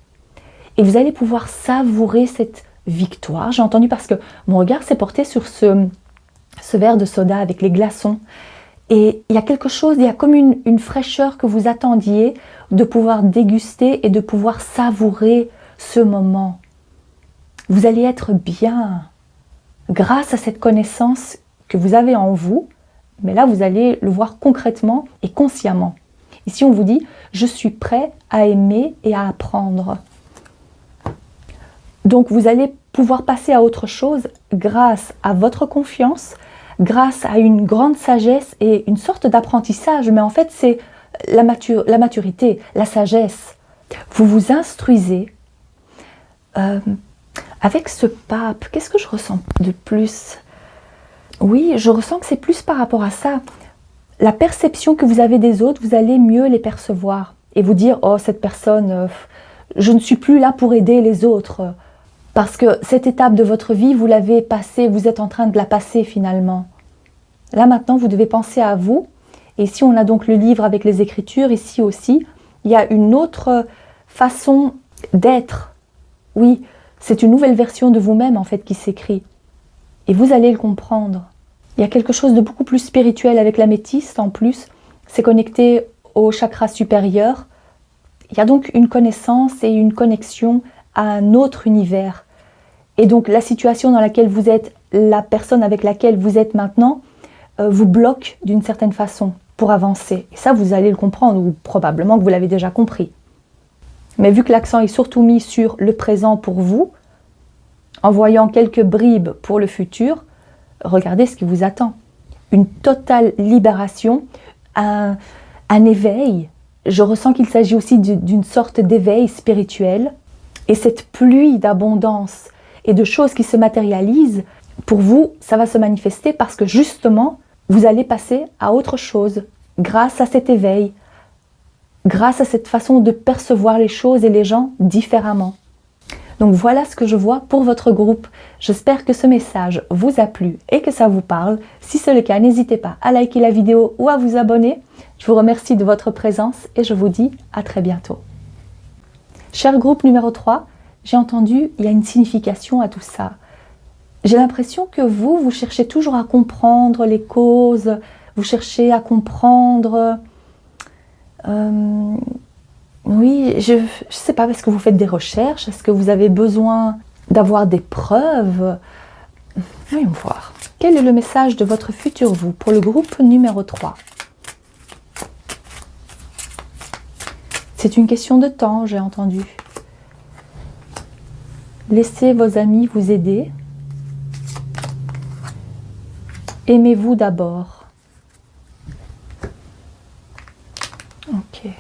et vous allez pouvoir savourer cette victoire. J'ai entendu parce que mon regard s'est porté sur ce verre de soda avec les glaçons, et il y a quelque chose, il y a comme une fraîcheur que vous attendiez, de pouvoir déguster et de pouvoir savourer ce moment. Vous allez être bien, grâce à cette connaissance que vous avez en vous, mais là, vous allez le voir concrètement et consciemment. Ici, on vous dit « Je suis prêt à aimer et à apprendre ». Donc, vous allez pouvoir passer à autre chose grâce à votre confiance, grâce à une grande sagesse et une sorte d'apprentissage. Mais en fait, c'est la maturité, la sagesse. Vous vous instruisez. Avec ce pape, qu'est-ce que je ressens de plus ? Oui, je ressens que c'est plus par rapport à ça. La perception que vous avez des autres, vous allez mieux les percevoir. Et vous dire, oh, cette personne, je ne suis plus là pour aider les autres. Parce que cette étape de votre vie, vous l'avez passée, vous êtes en train de la passer finalement. Là maintenant, vous devez penser à vous. Et ici, on a donc le livre avec les écritures. Ici aussi, il y a une autre façon d'être. Oui, c'est une nouvelle version de vous-même en fait qui s'écrit. Et vous allez le comprendre. Il y a quelque chose de beaucoup plus spirituel avec l'améthyste en plus. C'est connecté au chakra supérieur. Il y a donc une connaissance et une connexion à un autre univers. Et donc la situation dans laquelle vous êtes, la personne avec laquelle vous êtes maintenant, vous bloque d'une certaine façon pour avancer. Et ça, vous allez le comprendre, ou probablement que vous l'avez déjà compris. Mais vu que l'accent est surtout mis sur le présent pour vous, en voyant quelques bribes pour le futur, regardez ce qui vous attend. Une totale libération, un éveil. Je ressens qu'il s'agit aussi d'une sorte d'éveil spirituel. Et cette pluie d'abondance et de choses qui se matérialisent, pour vous, ça va se manifester parce que justement, vous allez passer à autre chose grâce à cet éveil, grâce à cette façon de percevoir les choses et les gens différemment. Donc voilà ce que je vois pour votre groupe. J'espère que ce message vous a plu et que ça vous parle. Si c'est le cas, n'hésitez pas à liker la vidéo ou à vous abonner. Je vous remercie de votre présence et je vous dis à très bientôt. Cher groupe numéro 3, j'ai entendu, il y a une signification à tout ça. J'ai l'impression que vous cherchez toujours à comprendre les causes, vous cherchez à comprendre... Oui, je ne sais pas, est-ce que vous faites des recherches? Est-ce que vous avez besoin d'avoir des preuves? Voyons voir. Quel est le message de votre futur vous pour le groupe numéro 3? C'est une question de temps, j'ai entendu. Laissez vos amis vous aider. Aimez-vous d'abord. Ok.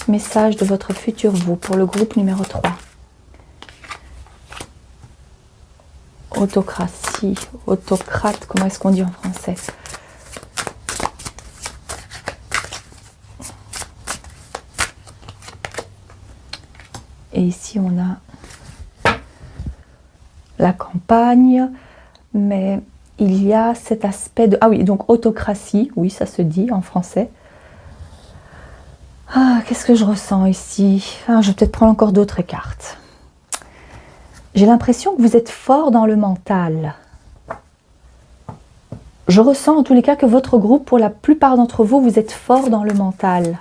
Message de votre futur vous pour le groupe numéro 3. Autocratie, autocrate, comment est-ce qu'on dit en français? Et ici on a la campagne, mais il y a cet aspect de... Ah oui, donc autocratie, oui, ça se dit en français. Ah, qu'est-ce que je ressens ici? Ah, je vais peut-être prendre encore d'autres cartes. J'ai l'impression que vous êtes fort dans le mental. Je ressens en tous les cas que votre groupe, pour la plupart d'entre vous, vous êtes fort dans le mental.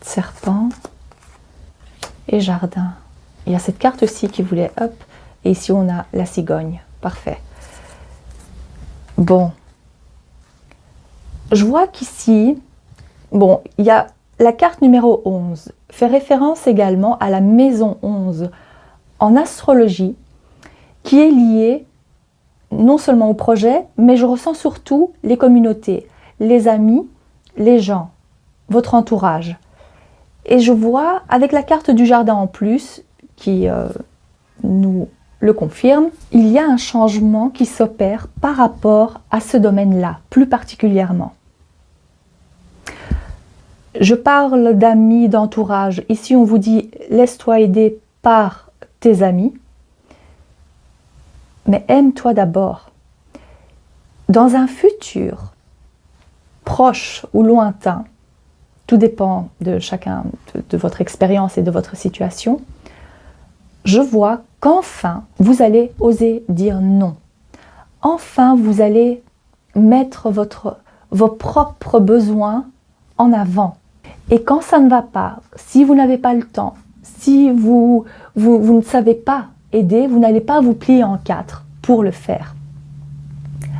Serpent et jardin. Il y a cette carte aussi qui voulait hop. Et ici on a la cigogne. Parfait. Bon. Je vois qu'ici, bon, il y a la carte numéro 11, fait référence également à la maison 11 en astrologie, qui est liée non seulement au projet, mais je ressens surtout les communautés, les amis, les gens, votre entourage. Et je vois, avec la carte du jardin en plus, qui nous le confirme, il y a un changement qui s'opère par rapport à ce domaine-là, plus particulièrement. Je parle d'amis, d'entourage. Ici, on vous dit « laisse-toi aider par tes amis », mais aime-toi d'abord. Dans un futur proche ou lointain, tout dépend de chacun, de votre expérience et de votre situation, je vois qu'enfin, vous allez oser dire non. Enfin, vous allez mettre vos propres besoins en avant. Et quand ça ne va pas, si vous n'avez pas le temps, si vous ne savez pas aider, vous n'allez pas vous plier en quatre pour le faire.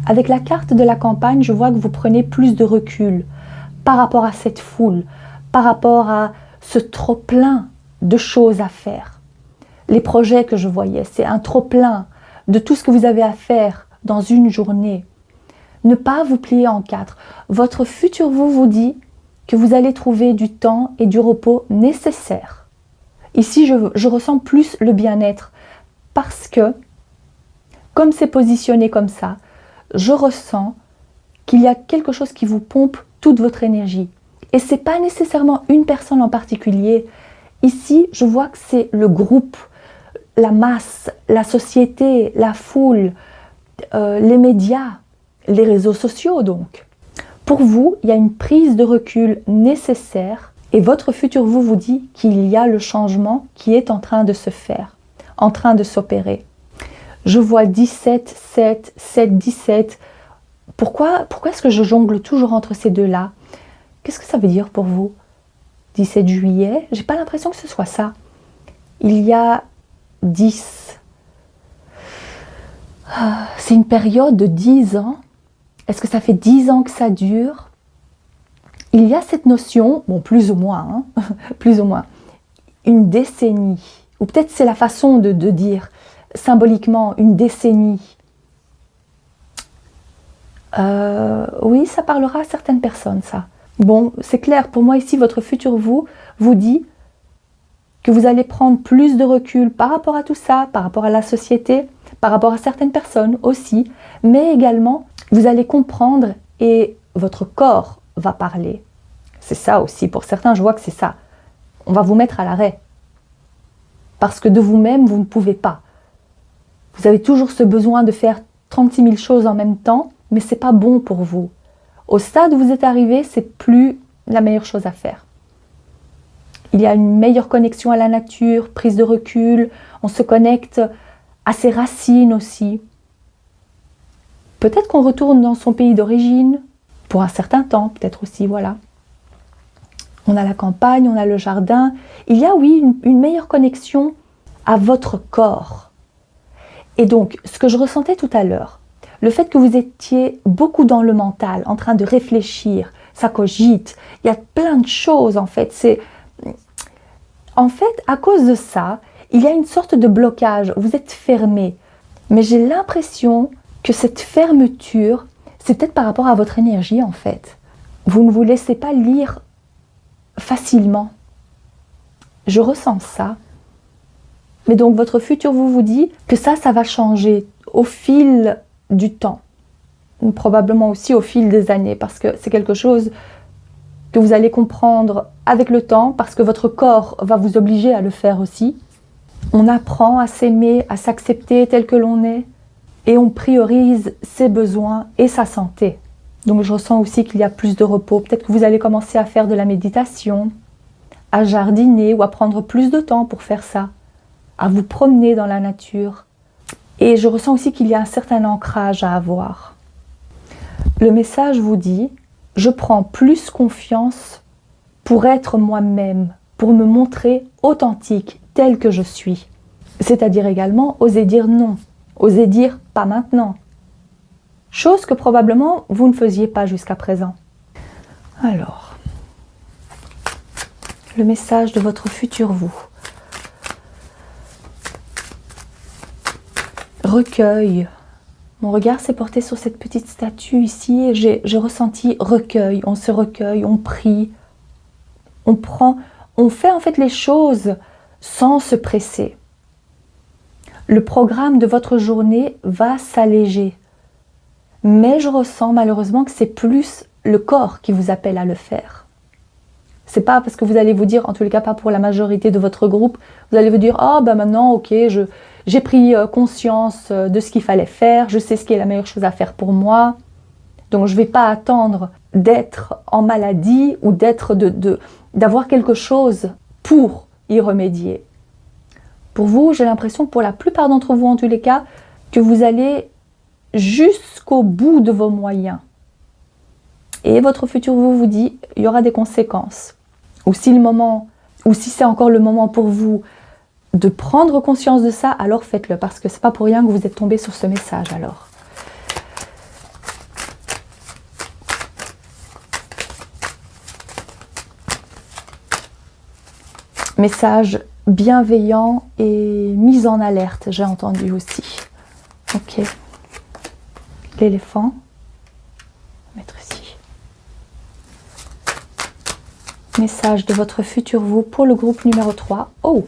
Avec la carte de la campagne, je vois que vous prenez plus de recul par rapport à cette foule, par rapport à ce trop-plein de choses à faire. Les projets que je voyais, c'est un trop-plein de tout ce que vous avez à faire dans une journée. Ne pas vous plier en quatre. Votre futur vous dit que vous allez trouver du temps et du repos nécessaires. Ici, je ressens plus le bien-être parce que, comme c'est positionné comme ça, je ressens qu'il y a quelque chose qui vous pompe toute votre énergie. Et ce n'est pas nécessairement une personne en particulier. Ici, je vois que c'est le groupe, la masse, la société, la foule, les médias, les réseaux sociaux donc. Pour vous, il y a une prise de recul nécessaire et votre futur vous dit qu'il y a le changement qui est en train de se faire, en train de s'opérer. Je vois 17, 7, 7, 17. Pourquoi est-ce que je jongle toujours entre ces deux-là? Qu'est-ce que ça veut dire pour vous? 17 juillet, j'ai pas l'impression que ce soit ça. Il y a 10. C'est une période de 10 ans. Est-ce que ça fait 10 ans que ça dure? Il y a cette notion, bon plus ou moins, hein, plus ou moins, une décennie. Ou peut-être c'est la façon de dire symboliquement une décennie. Oui, ça parlera à certaines personnes, ça. Bon, c'est clair, pour moi ici, votre futur vous dit que vous allez prendre plus de recul par rapport à tout ça, par rapport à la société, par rapport à certaines personnes aussi, mais également, vous allez comprendre et votre corps va parler. C'est ça aussi, pour certains, je vois que c'est ça. On va vous mettre à l'arrêt. Parce que de vous-même, vous ne pouvez pas. Vous avez toujours ce besoin de faire 36 000 choses en même temps, mais ce n'est pas bon pour vous. Au stade où vous êtes arrivé, c'est plus la meilleure chose à faire. Il y a une meilleure connexion à la nature, prise de recul, on se connecte à ses racines aussi. Peut-être qu'on retourne dans son pays d'origine, pour un certain temps, peut-être aussi, voilà. On a la campagne, on a le jardin. Il y a, oui, une meilleure connexion à votre corps. Et donc, ce que je ressentais tout à l'heure, le fait que vous étiez beaucoup dans le mental, en train de réfléchir, ça cogite, il y a plein de choses en fait. En fait, à cause de ça, il y a une sorte de blocage, vous êtes fermé. Mais j'ai l'impression que cette fermeture, c'est peut-être par rapport à votre énergie en fait. Vous ne vous laissez pas lire facilement. Je ressens ça. Mais donc votre futur vous dit que ça va changer au fil du temps. Probablement aussi au fil des années, parce que c'est quelque chose que vous allez comprendre avec le temps, parce que votre corps va vous obliger à le faire aussi. On apprend à s'aimer, à s'accepter tel que l'on est, et on priorise ses besoins et sa santé. Donc je ressens aussi qu'il y a plus de repos. Peut-être que vous allez commencer à faire de la méditation, à jardiner ou à prendre plus de temps pour faire ça, à vous promener dans la nature. Et je ressens aussi qu'il y a un certain ancrage à avoir. Le message vous dit, je prends plus confiance pour être moi-même, pour me montrer authentique, tel que je suis. C'est-à-dire également, oser dire non, oser dire pas maintenant. Chose que probablement vous ne faisiez pas jusqu'à présent. Alors, le message de votre futur vous. Recueil. Mon regard s'est porté sur cette petite statue ici et j'ai ressenti recueil. On se recueille, on prie, on fait en fait les choses sans se presser. Le programme de votre journée va s'alléger. Mais je ressens malheureusement que c'est plus le corps qui vous appelle à le faire. C'est pas parce que vous allez vous dire, en tous les cas pas pour la majorité de votre groupe, vous allez vous dire, ah ben maintenant ok, j'ai pris conscience de ce qu'il fallait faire, je sais ce qui est la meilleure chose à faire pour moi, donc je ne vais pas attendre d'être en maladie ou d'avoir quelque chose pour y remédier. Pour vous, j'ai l'impression que pour la plupart d'entre vous en tous les cas, que vous allez jusqu'au bout de vos moyens. Et votre futur vous dit, il y aura des conséquences. Ou si c'est encore le moment pour vous de prendre conscience de ça, alors faites-le, parce que c'est pas pour rien que vous êtes tombé sur ce message alors. Message bienveillant et mise en alerte, j'ai entendu aussi. Ok. L'éléphant. Mettre ici. Message de votre futur vous pour le groupe numéro 3. Oh!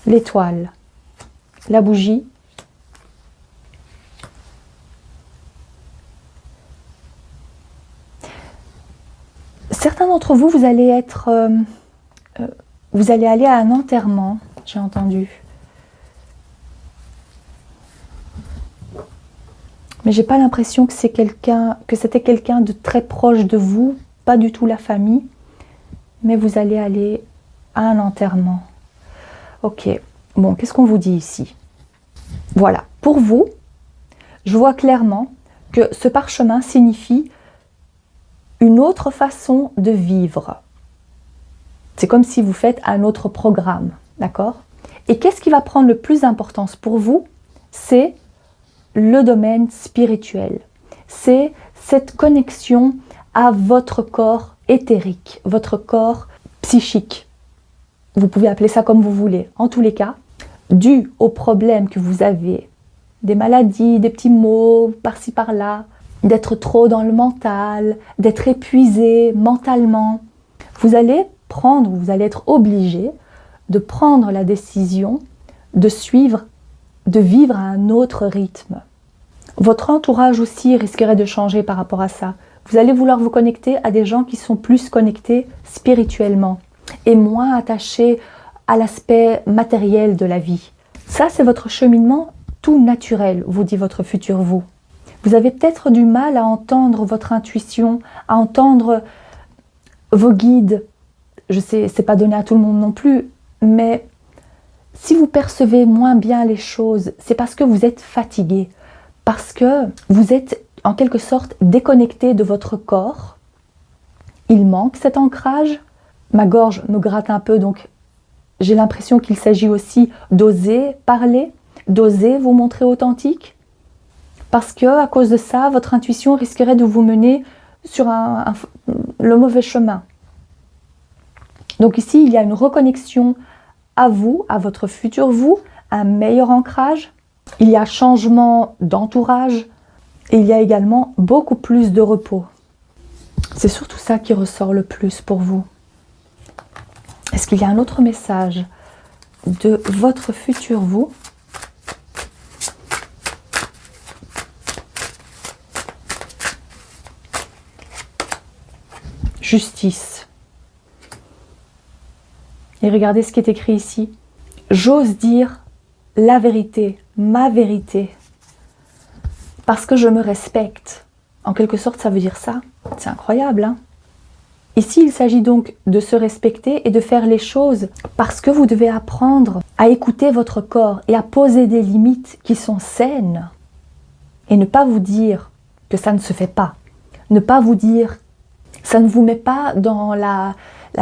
L'étoile. La bougie. Certains d'entre vous, vous allez aller à un enterrement, j'ai entendu. Mais j'ai pas l'impression que c'était quelqu'un de très proche de vous, pas du tout la famille, mais vous allez aller à un enterrement. Ok, bon, qu'est-ce qu'on vous dit ici? Voilà, pour vous, je vois clairement que ce parchemin signifie une autre façon de vivre. C'est comme si vous faites un autre programme, d'accord? Et qu'est-ce qui va prendre le plus d'importance pour vous? C'est le domaine spirituel. C'est cette connexion à votre corps éthérique, votre corps psychique. Vous pouvez appeler ça comme vous voulez. En tous les cas, dû aux problèmes que vous avez, des maladies, des petits maux par-ci par-là, d'être trop dans le mental, d'être épuisé mentalement, vous allez être obligé de prendre la décision de vivre à un autre rythme. Votre entourage aussi risquerait de changer par rapport à ça. Vous allez vouloir vous connecter à des gens qui sont plus connectés spirituellement et moins attachés à l'aspect matériel de la vie. Ça, c'est votre cheminement tout naturel, vous dit votre futur vous. Vous avez peut-être du mal à entendre votre intuition, à entendre vos guides. Je sais, c'est pas donné à tout le monde non plus, mais si vous percevez moins bien les choses, c'est parce que vous êtes fatigué, parce que vous êtes en quelque sorte déconnecté de votre corps. Il manque cet ancrage. Ma gorge me gratte un peu, donc j'ai l'impression qu'il s'agit aussi d'oser parler, d'oser vous montrer authentique. Parce que à cause de ça, votre intuition risquerait de vous mener sur le mauvais chemin. Donc ici, il y a une reconnexion à vous, à votre futur vous, un meilleur ancrage. Il y a changement d'entourage. Et il y a également beaucoup plus de repos. C'est surtout ça qui ressort le plus pour vous. Est-ce qu'il y a un autre message de votre futur vous? Justice. Et regardez ce qui est écrit ici. J'ose dire la vérité, ma vérité, parce que je me respecte. En quelque sorte, ça veut dire ça. C'est incroyable, hein? Ici, il s'agit donc de se respecter et de faire les choses parce que vous devez apprendre à écouter votre corps et à poser des limites qui sont saines. Et ne pas vous dire que ça ne se fait pas. Ne pas vous dire, ça ne vous met pas dans la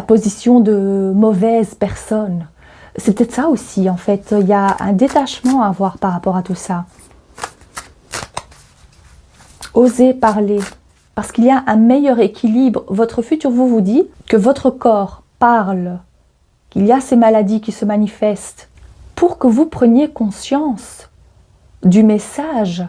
position de mauvaise personne. C'est peut-être ça aussi, en fait. Il y a un détachement à avoir par rapport à tout ça. Osez parler. Parce qu'il y a un meilleur équilibre. Votre futur vous dit que votre corps parle, qu'il y a ces maladies qui se manifestent, pour que vous preniez conscience du message.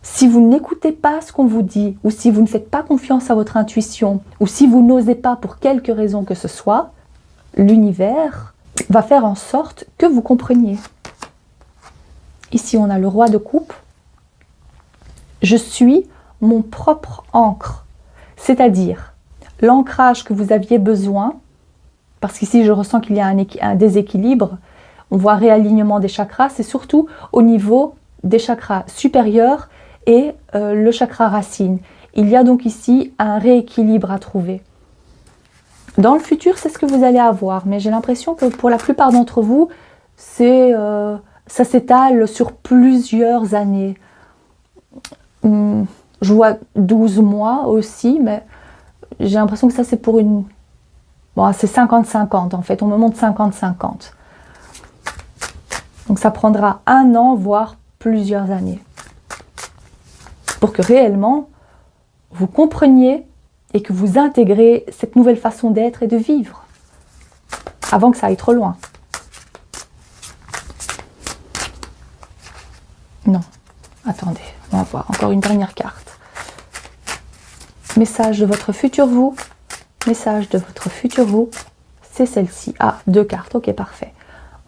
Si vous n'écoutez pas ce qu'on vous dit, ou si vous ne faites pas confiance à votre intuition, ou si vous n'osez pas pour quelque raison que ce soit, l'univers va faire en sorte que vous compreniez. Ici, on a le roi de coupe. Je suis mon propre ancre, c'est-à-dire l'ancrage que vous aviez besoin, parce qu'ici je ressens qu'il y a un déséquilibre, on voit réalignement des chakras, c'est surtout au niveau des chakras supérieurs et le chakra racine. Il y a donc ici un rééquilibre à trouver. Dans le futur, c'est ce que vous allez avoir, mais j'ai l'impression que pour la plupart d'entre vous, ça s'étale sur plusieurs années. Je vois 12 mois aussi, mais j'ai l'impression que ça c'est pour une... Bon, c'est 50-50 en fait, on me montre 50-50. Donc ça prendra 1 an, voire plusieurs années. Pour que réellement, vous compreniez et que vous intégrez cette nouvelle façon d'être et de vivre. Avant que ça aille trop loin. Non, attendez, on va voir encore une dernière carte. Message de votre futur vous. Message de votre futur vous. C'est celle-ci. Ah, 2 cartes. Ok, parfait.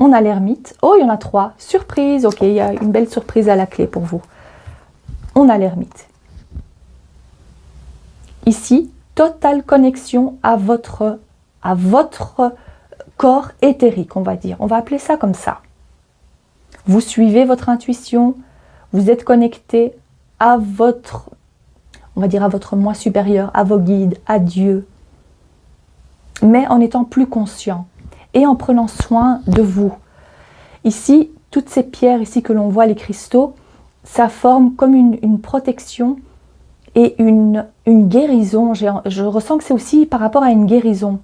On a l'ermite. Oh, il y en a 3. Surprise. Ok, il y a une belle surprise à la clé pour vous. On a l'ermite. Ici, totale connexion à votre corps éthérique, on va dire. On va appeler ça comme ça. Vous suivez votre intuition. Vous êtes connecté à votre... on va dire à votre moi supérieur, à vos guides, à Dieu, mais en étant plus conscient et en prenant soin de vous. Ici, toutes ces pierres ici que l'on voit, les cristaux, ça forme comme une protection et une guérison. Je ressens que c'est aussi par rapport à une guérison.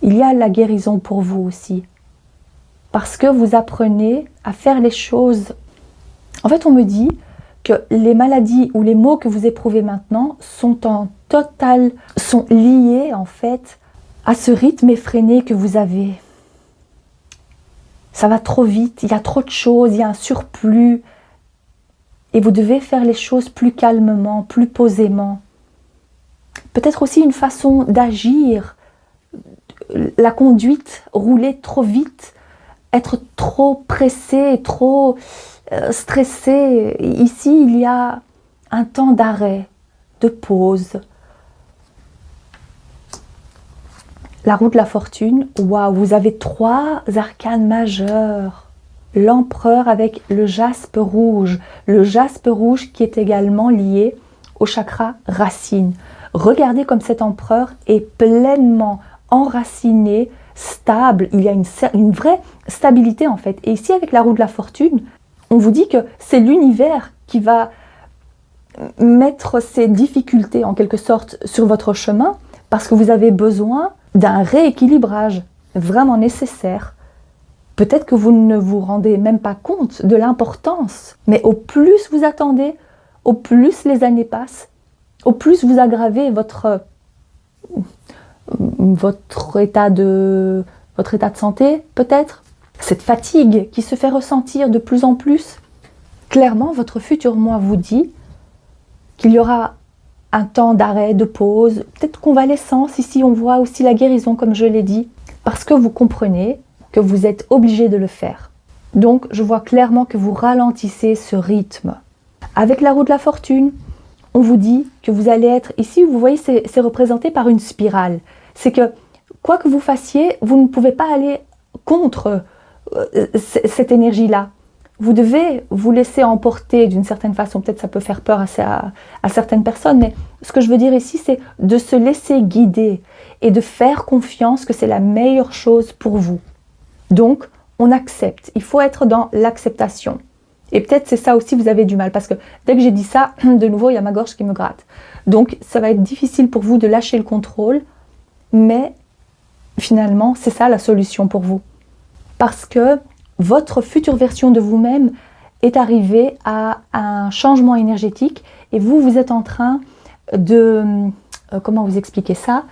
Il y a la guérison pour vous aussi, parce que vous apprenez à faire les choses. En fait, on me dit que les maladies ou les maux que vous éprouvez maintenant sont liés en fait à ce rythme effréné que vous avez. Ça va trop vite, il y a trop de choses, il y a un surplus. Et vous devez faire les choses plus calmement, plus posément. Peut-être aussi une façon d'agir, la conduite, rouler trop vite, être trop pressé, trop... stressé. Ici, il y a un temps d'arrêt, de pause. La roue de la fortune, waouh, vous avez 3 arcanes majeurs. L'empereur avec le jaspe rouge qui est également lié au chakra racine. Regardez comme cet empereur est pleinement enraciné, stable. Il y a une vraie stabilité en fait. Et ici, avec la roue de la fortune, on vous dit que c'est l'univers qui va mettre ses difficultés en quelque sorte sur votre chemin parce que vous avez besoin d'un rééquilibrage vraiment nécessaire. Peut-être que vous ne vous rendez même pas compte de l'importance, mais au plus vous attendez, au plus les années passent, au plus vous aggravez votre état de santé, peut-être. Cette fatigue qui se fait ressentir de plus en plus. Clairement, votre futur moi vous dit qu'il y aura un temps d'arrêt, de pause, peut-être convalescence. Ici, on voit aussi la guérison, comme je l'ai dit, parce que vous comprenez que vous êtes obligé de le faire. Donc, je vois clairement que vous ralentissez ce rythme. Avec la roue de la fortune, on vous dit que vous allez être... Ici, vous voyez, c'est représenté par une spirale. C'est que, quoi que vous fassiez, vous ne pouvez pas aller contre cette énergie-là. Vous devez vous laisser emporter d'une certaine façon. Peut-être ça peut faire peur à certaines personnes, mais ce que je veux dire ici, c'est de se laisser guider et de faire confiance que c'est la meilleure chose pour vous. Donc, on accepte. Il faut être dans l'acceptation. Et peut-être c'est ça aussi, vous avez du mal, parce que dès que j'ai dit ça, de nouveau, il y a ma gorge qui me gratte. Donc, ça va être difficile pour vous de lâcher le contrôle, mais finalement, c'est ça la solution pour vous. Parce que votre future version de vous-même est arrivée à un changement énergétique et vous êtes en train de... comment vous expliquer ça?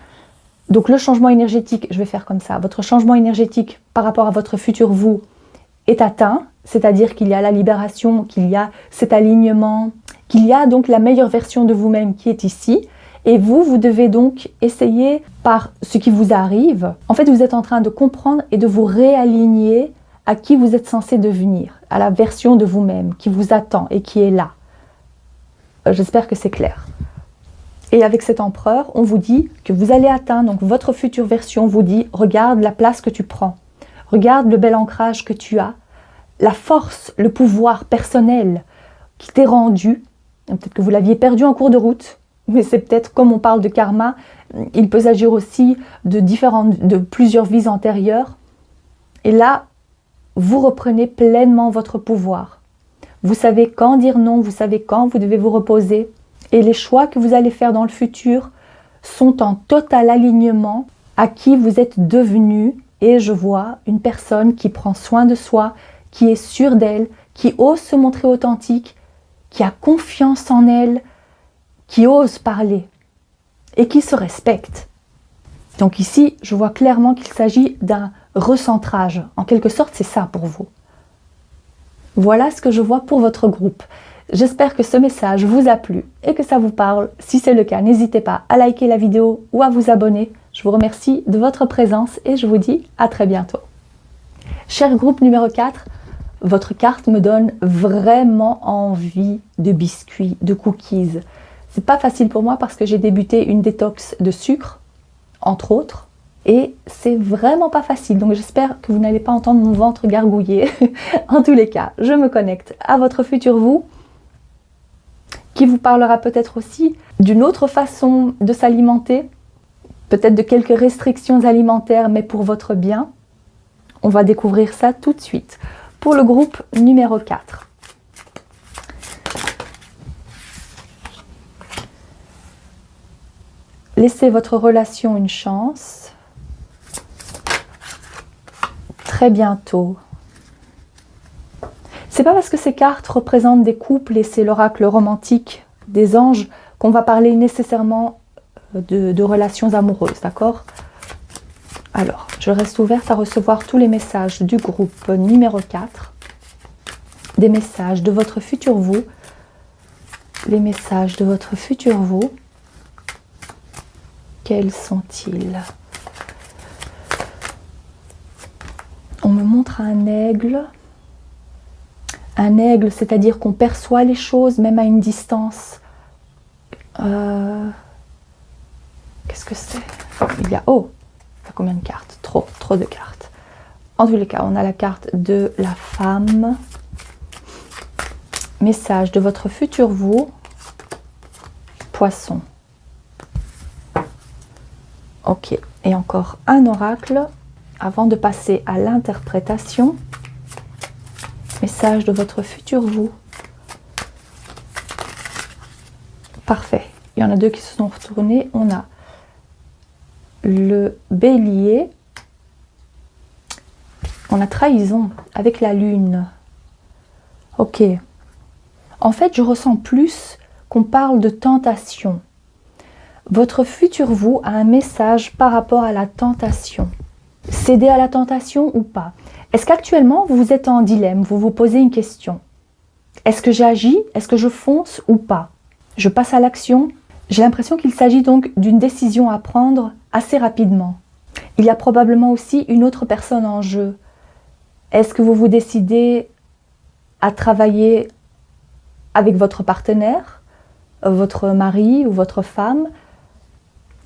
Donc le changement énergétique, je vais faire comme ça, votre changement énergétique par rapport à votre futur vous est atteint, c'est-à-dire qu'il y a la libération, qu'il y a cet alignement, qu'il y a donc la meilleure version de vous-même qui est ici. Et vous devez donc essayer par ce qui vous arrive. En fait, vous êtes en train de comprendre et de vous réaligner à qui vous êtes censé devenir, à la version de vous-même qui vous attend et qui est là. J'espère que c'est clair. Et avec cet empereur, on vous dit que vous allez atteindre, donc votre future version vous dit, regarde la place que tu prends, regarde le bel ancrage que tu as, la force, le pouvoir personnel qui t'est rendu. Peut-être que vous l'aviez perdu en cours de route, mais c'est peut-être, comme on parle de karma, il peut s'agir aussi de plusieurs vies antérieures. Et là, vous reprenez pleinement votre pouvoir. Vous savez quand dire non, vous savez quand vous devez vous reposer. Et les choix que vous allez faire dans le futur sont en total alignement à qui vous êtes devenu. Et je vois une personne qui prend soin de soi, qui est sûre d'elle, qui ose se montrer authentique, qui a confiance en elle, qui ose parler et qui se respecte. Donc ici, je vois clairement qu'il s'agit d'un recentrage. En quelque sorte, c'est ça pour vous. Voilà ce que je vois pour votre groupe. J'espère que ce message vous a plu et que ça vous parle. Si c'est le cas, n'hésitez pas à liker la vidéo ou à vous abonner. Je vous remercie de votre présence et je vous dis à très bientôt. Cher groupe numéro 4, votre carte me donne vraiment envie de biscuits, de cookies. C'est pas facile pour moi parce que j'ai débuté une détox de sucre, entre autres, et c'est vraiment pas facile. Donc j'espère que vous n'allez pas entendre mon ventre gargouiller. En tous les cas, je me connecte à votre futur vous, qui vous parlera peut-être aussi d'une autre façon de s'alimenter, peut-être de quelques restrictions alimentaires, mais pour votre bien. On va découvrir ça tout de suite. Pour le groupe numéro 4. Laissez votre relation une chance. Très bientôt. C'est pas parce que ces cartes représentent des couples et c'est l'oracle romantique des anges qu'on va parler nécessairement de relations amoureuses, d'accord? Alors, je reste ouverte à recevoir tous les messages du groupe numéro 4, des messages de votre futur vous, les messages de votre futur vous. Quels sont-ils? On me montre un aigle. Un aigle, c'est-à-dire qu'on perçoit les choses même à une distance. Qu'est-ce que c'est? Il y a... Oh, il y a combien de cartes? Trop de cartes. En tous les cas, on a la carte de la femme. Message de votre futur vous. Poisson. Ok, et encore un oracle avant de passer à l'interprétation. Message de votre futur vous. Parfait. Il y en a deux qui se sont retournés. On a le bélier. On a trahison avec la lune. Ok. En fait, je ressens plus qu'on parle de tentation. Votre futur vous a un message par rapport à la tentation. Céder à la tentation ou pas? Est-ce qu'actuellement, vous êtes en dilemme? Vous vous posez une question. Est-ce que j'agis? Est-ce que je fonce ou pas? Je passe à l'action? J'ai l'impression qu'il s'agit donc d'une décision à prendre assez rapidement. Il y a probablement aussi une autre personne en jeu. Est-ce que vous vous décidez à travailler avec votre partenaire, votre mari ou votre femme?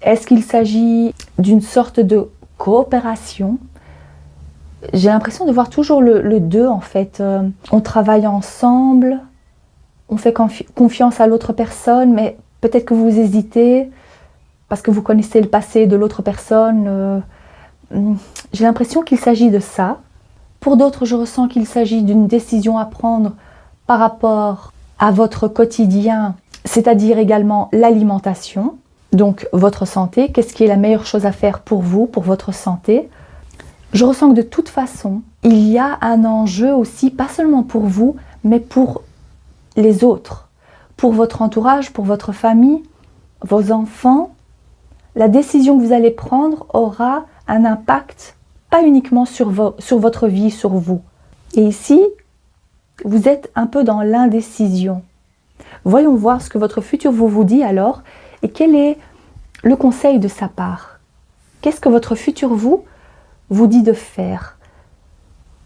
Est-ce qu'il s'agit d'une sorte de coopération? J'ai l'impression de voir toujours le 2 en fait. On travaille ensemble, on fait confiance à l'autre personne, mais peut-être que vous hésitez parce que vous connaissez le passé de l'autre personne. J'ai l'impression qu'il s'agit de ça. Pour d'autres, je ressens qu'il s'agit d'une décision à prendre par rapport à votre quotidien, c'est-à-dire également l'alimentation. Donc votre santé, qu'est-ce qui est la meilleure chose à faire pour vous, pour votre santé? Je ressens que de toute façon, il y a un enjeu aussi, pas seulement pour vous, mais pour les autres, pour votre entourage, pour votre famille, vos enfants. La décision que vous allez prendre aura un impact, pas uniquement sur votre vie, sur vous. Et ici, vous êtes un peu dans l'indécision. Voyons voir ce que votre futur vous dit alors, et quel est le conseil de sa part. Qu'est-ce que votre futur vous dit de faire?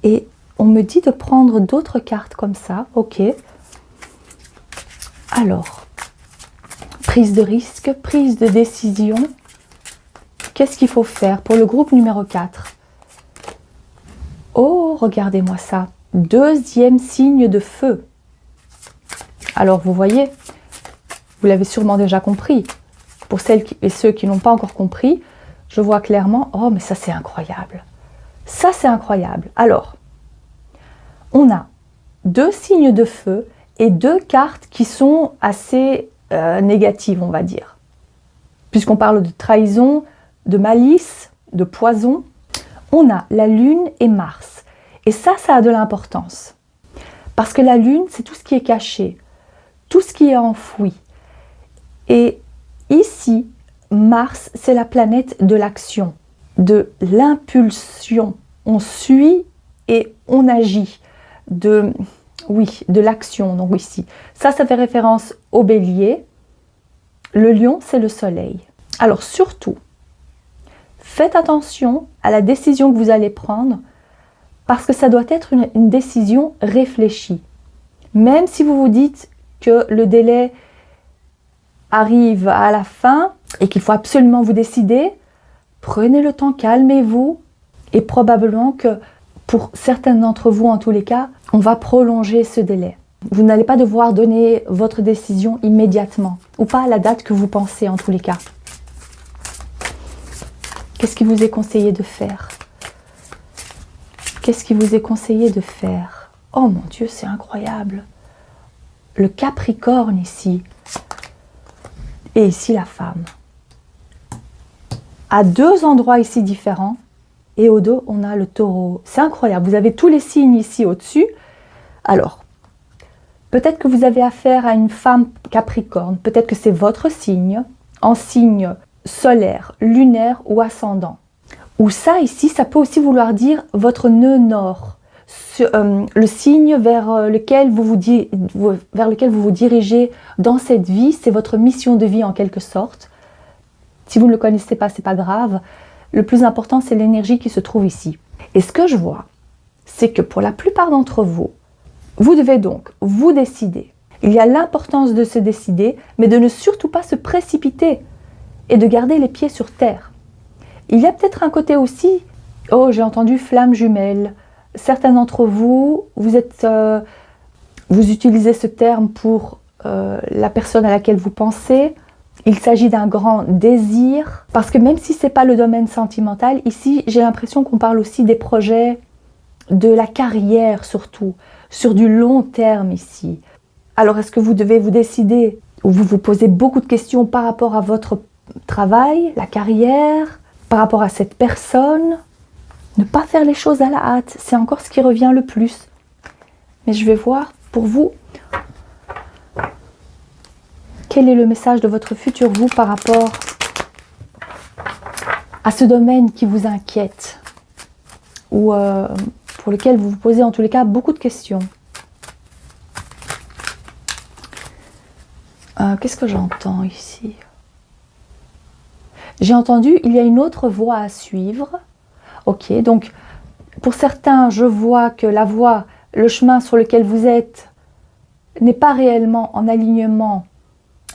Et on me dit de prendre d'autres cartes comme ça, ok. Alors, prise de risque, prise de décision. Qu'est-ce qu'il faut faire pour le groupe numéro 4? Oh, regardez-moi ça. Deuxième signe de feu. Alors, vous voyez, vous l'avez sûrement déjà compris. Pour celles et ceux qui n'ont pas encore compris, je vois clairement, oh, mais ça, c'est incroyable. Ça, c'est incroyable. Alors, on a 2 signes de feu et 2 cartes qui sont assez négatives, on va dire. Puisqu'on parle de trahison, de malice, de poison, on a la Lune et Mars. Et ça a de l'importance. Parce que la Lune, c'est tout ce qui est caché, tout ce qui est enfoui. Et ici, Mars, c'est la planète de l'action, de l'impulsion. On suit et on agit. De l'action, donc ici. Ça fait référence au bélier. Le lion, c'est le soleil. Alors surtout, faites attention à la décision que vous allez prendre parce que ça doit être une décision réfléchie. Même si vous vous dites que le délai arrive à la fin et qu'il faut absolument vous décider, prenez le temps, calmez-vous et probablement que pour certains d'entre vous, en tous les cas, on va prolonger ce délai. Vous n'allez pas devoir donner votre décision immédiatement ou pas à la date que vous pensez en tous les cas. Qu'est-ce qui vous est conseillé de faire? Qu'est-ce qui vous est conseillé de faire? Oh mon Dieu, c'est incroyable. Le Capricorne ici. Et ici la femme. À 2 endroits ici différents. Et au dos, on a le taureau. C'est incroyable. Vous avez tous les signes ici au-dessus. Alors, peut-être que vous avez affaire à une femme Capricorne. Peut-être que c'est votre signe, en signe solaire, lunaire ou ascendant. Ou ça, ici, ça peut aussi vouloir dire votre nœud nord. Le signe vers lequel vous vous dirigez dans cette vie. C'est votre mission de vie en quelque sorte. Si vous ne le connaissez pas, c'est pas grave. Le plus important, c'est l'énergie qui se trouve ici. Et ce que je vois, c'est que pour la plupart d'entre vous, vous devez donc vous décider. Il y a l'importance de se décider, mais de ne surtout pas se précipiter et de garder les pieds sur terre. Il y a peut-être un côté aussi, oh j'ai entendu flamme jumelle. Certains d'entre vous, vous utilisez ce terme pour la personne à laquelle vous pensez. Il s'agit d'un grand désir, parce que même si ce n'est pas le domaine sentimental, ici j'ai l'impression qu'on parle aussi des projets de la carrière surtout, sur du long terme ici. Alors est-ce que vous devez vous décider, ou vous vous posez beaucoup de questions par rapport à votre travail, la carrière, par rapport à cette personne? Ne pas faire les choses à la hâte, c'est encore ce qui revient le plus. Mais je vais voir pour vous quel est le message de votre futur vous par rapport à ce domaine qui vous inquiète ou pour lequel vous vous posez en tous les cas beaucoup de questions. Qu'est-ce que j'entends ici? J'ai entendu, il y a une autre voie à suivre. Ok, donc pour certains, je vois que la voie, le chemin sur lequel vous êtes n'est pas réellement en alignement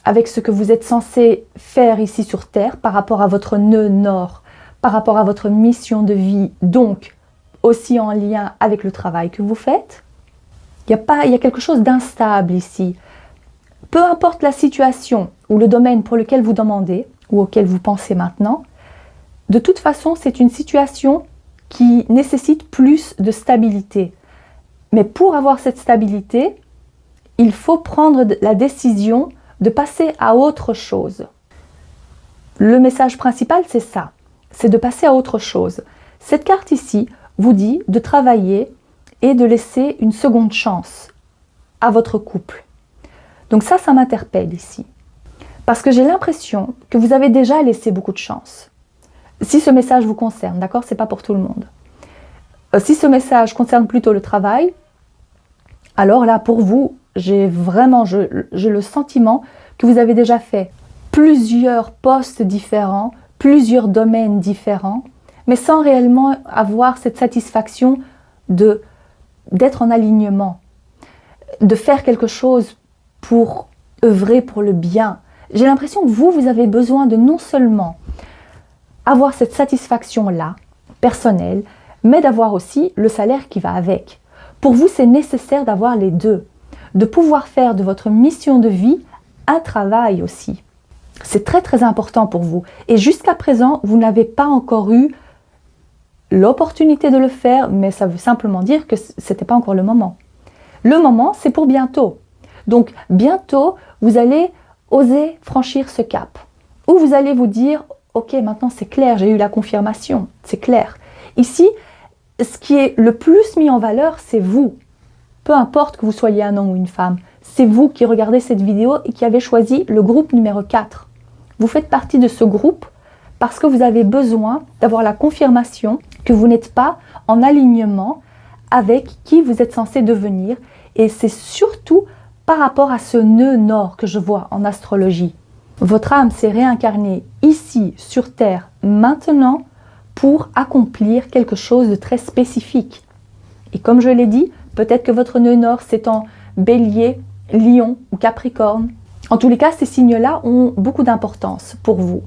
avec ce que vous êtes censé faire ici sur Terre par rapport à votre nœud nord, par rapport à votre mission de vie, donc aussi en lien avec le travail que vous faites. Il y a quelque chose d'instable ici. Peu importe la situation ou le domaine pour lequel vous demandez ou auquel vous pensez maintenant, de toute façon, c'est une situation qui nécessite plus de stabilité. Mais pour avoir cette stabilité, il faut prendre la décision de passer à autre chose. Le message principal, c'est ça, c'est de passer à autre chose. Cette carte ici vous dit de travailler et de laisser une seconde chance à votre couple. Donc ça m'interpelle ici. Parce que j'ai l'impression que vous avez déjà laissé beaucoup de chance. Si ce message vous concerne, d'accord, c'est pas pour tout le monde. Si ce message concerne plutôt le travail, alors là, pour vous, j'ai le sentiment que vous avez déjà fait plusieurs postes différents, plusieurs domaines différents, mais sans réellement avoir cette satisfaction d'être en alignement, de faire quelque chose pour œuvrer pour le bien. J'ai l'impression que vous avez besoin de non seulement avoir cette satisfaction-là, personnelle, mais d'avoir aussi le salaire qui va avec. Pour vous, c'est nécessaire d'avoir les deux, de pouvoir faire de votre mission de vie un travail aussi. C'est très très important pour vous. Et jusqu'à présent, vous n'avez pas encore eu l'opportunité de le faire, mais ça veut simplement dire que ce n'était pas encore le moment. Le moment, c'est pour bientôt. Donc bientôt, vous allez oser franchir ce cap. Ou vous allez vous dire, ok, maintenant c'est clair, j'ai eu la confirmation, c'est clair. Ici, ce qui est le plus mis en valeur, c'est vous. Peu importe que vous soyez un homme ou une femme, c'est vous qui regardez cette vidéo et qui avez choisi le groupe numéro 4. Vous faites partie de ce groupe parce que vous avez besoin d'avoir la confirmation que vous n'êtes pas en alignement avec qui vous êtes censé devenir. Et c'est surtout par rapport à ce nœud nord que je vois en astrologie. Votre âme s'est réincarnée ici, sur Terre, maintenant, pour accomplir quelque chose de très spécifique. Et comme je l'ai dit, peut-être que votre nœud nord c'est en Bélier, Lion ou Capricorne. En tous les cas, ces signes-là ont beaucoup d'importance pour vous.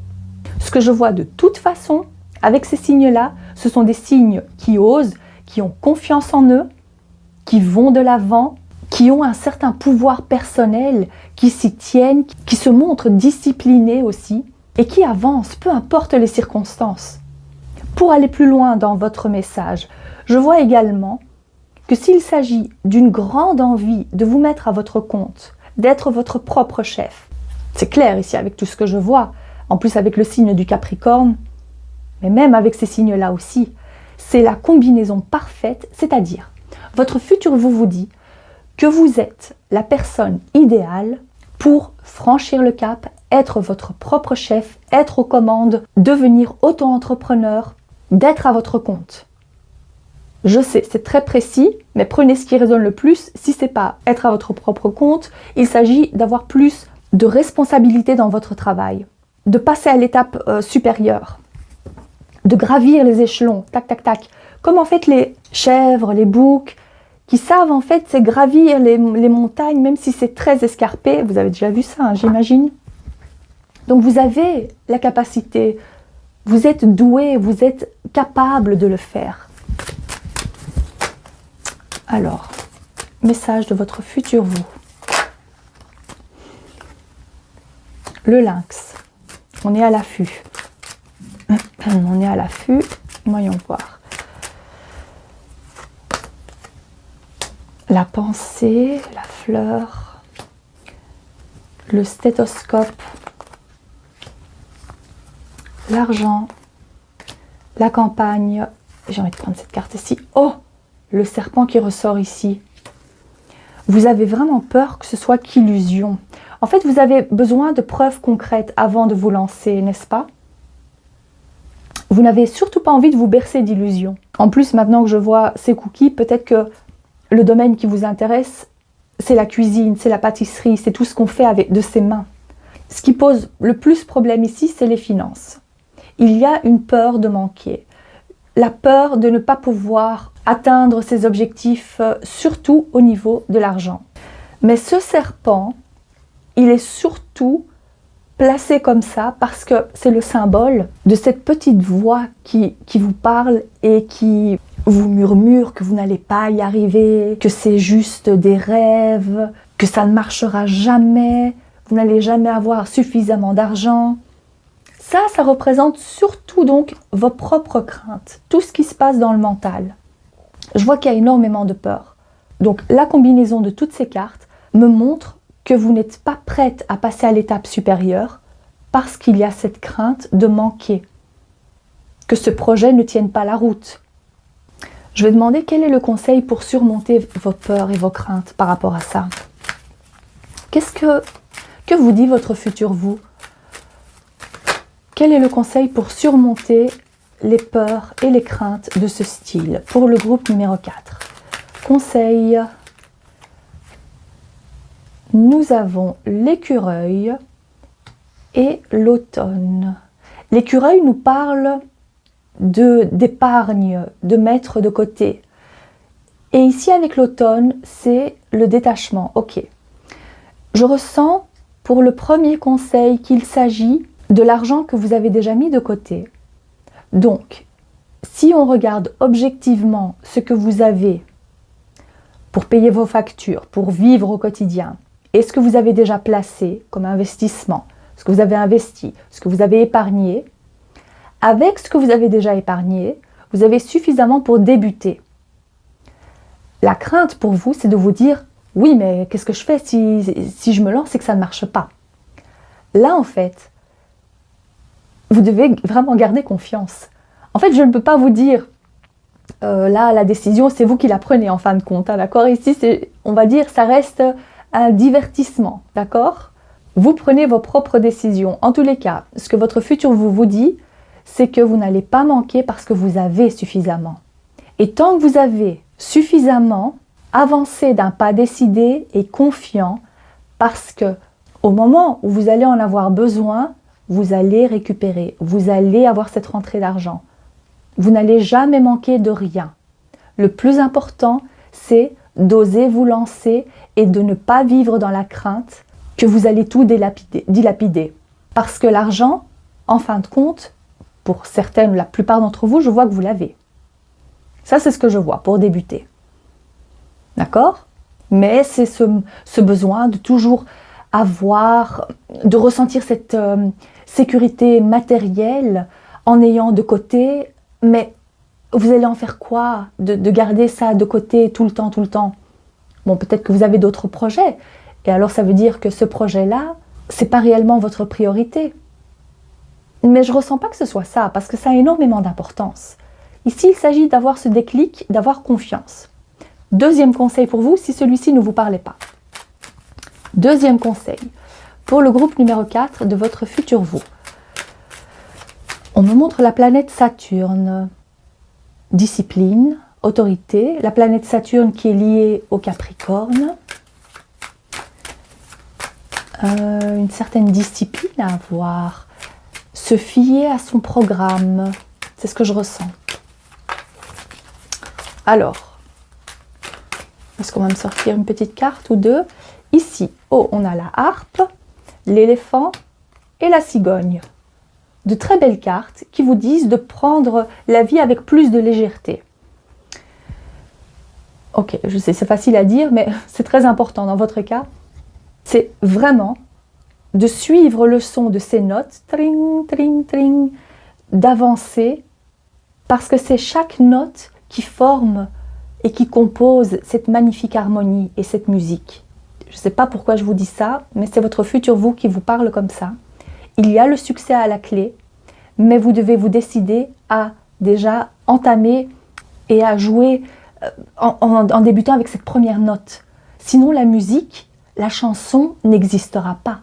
Ce que je vois de toute façon, avec ces signes-là, ce sont des signes qui osent, qui ont confiance en eux, qui vont de l'avant, qui ont un certain pouvoir personnel, qui s'y tiennent, qui se montrent disciplinés aussi, et qui avancent, peu importe les circonstances. Pour aller plus loin dans votre message, je vois également que s'il s'agit d'une grande envie de vous mettre à votre compte, d'être votre propre chef, c'est clair ici avec tout ce que je vois, en plus avec le signe du Capricorne, mais même avec ces signes-là aussi, c'est la combinaison parfaite, c'est-à-dire votre futur vous dit que vous êtes la personne idéale pour franchir le cap, être votre propre chef, être aux commandes, devenir auto-entrepreneur, d'être à votre compte. Je sais, c'est très précis, mais prenez ce qui résonne le plus. Si ce n'est pas être à votre propre compte, il s'agit d'avoir plus de responsabilité dans votre travail, de passer à l'étape supérieure, de gravir les échelons, tac, tac, tac. Comme en fait les chèvres, les boucs, qui savent en fait c'est gravir les montagnes, même si c'est très escarpé. Vous avez déjà vu ça, hein, j'imagine. Donc vous avez la capacité, vous êtes doué, vous êtes capable de le faire. Alors, message de votre futur vous. Le lynx, on est à l'affût. On est à l'affût, voyons voir. La pensée, la fleur, le stéthoscope, l'argent, la campagne, j'ai envie de prendre cette carte ici. Oh, le serpent qui ressort ici. Vous avez vraiment peur que ce soit qu'illusion. En fait, vous avez besoin de preuves concrètes avant de vous lancer, n'est-ce pas? Vous n'avez surtout pas envie de vous bercer d'illusions. En plus, maintenant que je vois ces cookies, peut-être que le domaine qui vous intéresse, c'est la cuisine, c'est la pâtisserie, c'est tout ce qu'on fait avec de ses mains. Ce qui pose le plus problème ici, c'est les finances. Il y a une peur de manquer, la peur de ne pas pouvoir atteindre ses objectifs, surtout au niveau de l'argent. Mais ce serpent, il est surtout placé comme ça parce que c'est le symbole de cette petite voix qui vous parle et qui vous murmure que vous n'allez pas y arriver, que c'est juste des rêves, que ça ne marchera jamais, vous n'allez jamais avoir suffisamment d'argent. Ça représente surtout donc vos propres craintes, tout ce qui se passe dans le mental. Je vois qu'il y a énormément de peur. Donc la combinaison de toutes ces cartes me montre que vous n'êtes pas prête à passer à l'étape supérieure parce qu'il y a cette crainte de manquer, que ce projet ne tienne pas la route. Je vais demander quel est le conseil pour surmonter vos peurs et vos craintes par rapport à ça. Que vous dit votre futur vous? Quel est le conseil pour surmonter les peurs et les craintes de ce style pour le groupe numéro 4? Conseil. Nous avons l'écureuil et l'automne. L'écureuil nous parle d'épargne, de mettre de côté. Et ici avec l'automne, c'est le détachement. Ok. Je ressens pour le premier conseil qu'il s'agit de l'argent que vous avez déjà mis de côté. Donc, si on regarde objectivement ce que vous avez pour payer vos factures, pour vivre au quotidien, et ce que vous avez déjà placé comme investissement, ce que vous avez investi, ce que vous avez épargné, avec ce que vous avez déjà épargné, vous avez suffisamment pour débuter. La crainte pour vous, c'est de vous dire « Oui, mais qu'est-ce que je fais si je me lance et que ça ne marche pas ?» Là, en fait, vous devez vraiment garder confiance. En fait, je ne peux pas vous dire là, la décision, c'est vous qui la prenez en fin de compte. Hein, d'accord? Ici, on va dire ça reste un divertissement. D'accord? Vous prenez vos propres décisions. En tous les cas, ce que votre futur vous dit, c'est que vous n'allez pas manquer parce que vous avez suffisamment. Et tant que vous avez suffisamment, avancez d'un pas décidé et confiant parce que au moment où vous allez en avoir besoin, vous allez récupérer, vous allez avoir cette rentrée d'argent. Vous n'allez jamais manquer de rien. Le plus important, c'est d'oser vous lancer et de ne pas vivre dans la crainte que vous allez tout dilapider. Parce que l'argent, en fin de compte, pour certaines, la plupart d'entre vous, je vois que vous l'avez. Ça, c'est ce que je vois pour débuter. D'accord? Mais c'est ce besoin de toujours avoir, de ressentir cette sécurité matérielle en ayant de côté, mais vous allez en faire quoi de garder ça de côté tout le temps? Bon, peut-être que vous avez d'autres projets, et alors ça veut dire que ce projet-là, c'est pas réellement votre priorité. Mais je ressens pas que ce soit ça, parce que ça a énormément d'importance. Ici, il s'agit d'avoir ce déclic, d'avoir confiance. Deuxième conseil pour vous, si celui-ci ne vous parlait pas. Deuxième conseil, pour le groupe numéro 4 de votre futur vous. On me montre la planète Saturne. Discipline, autorité. La planète Saturne qui est liée au Capricorne. Une certaine discipline à avoir. Se fier à son programme. C'est ce que je ressens. Alors, est-ce qu'on va me sortir une petite carte ou deux? Ici, on a la harpe, l'éléphant et la cigogne. De très belles cartes qui vous disent de prendre la vie avec plus de légèreté. Ok, je sais, c'est facile à dire, mais c'est très important dans votre cas. C'est vraiment de suivre le son de ces notes, tring, tring, tring, d'avancer, parce que c'est chaque note qui forme et qui compose cette magnifique harmonie et cette musique. Je ne sais pas pourquoi je vous dis ça, mais c'est votre futur vous qui vous parle comme ça. Il y a le succès à la clé, mais vous devez vous décider à déjà entamer et à jouer en débutant avec cette première note. Sinon, la musique, la chanson n'existera pas.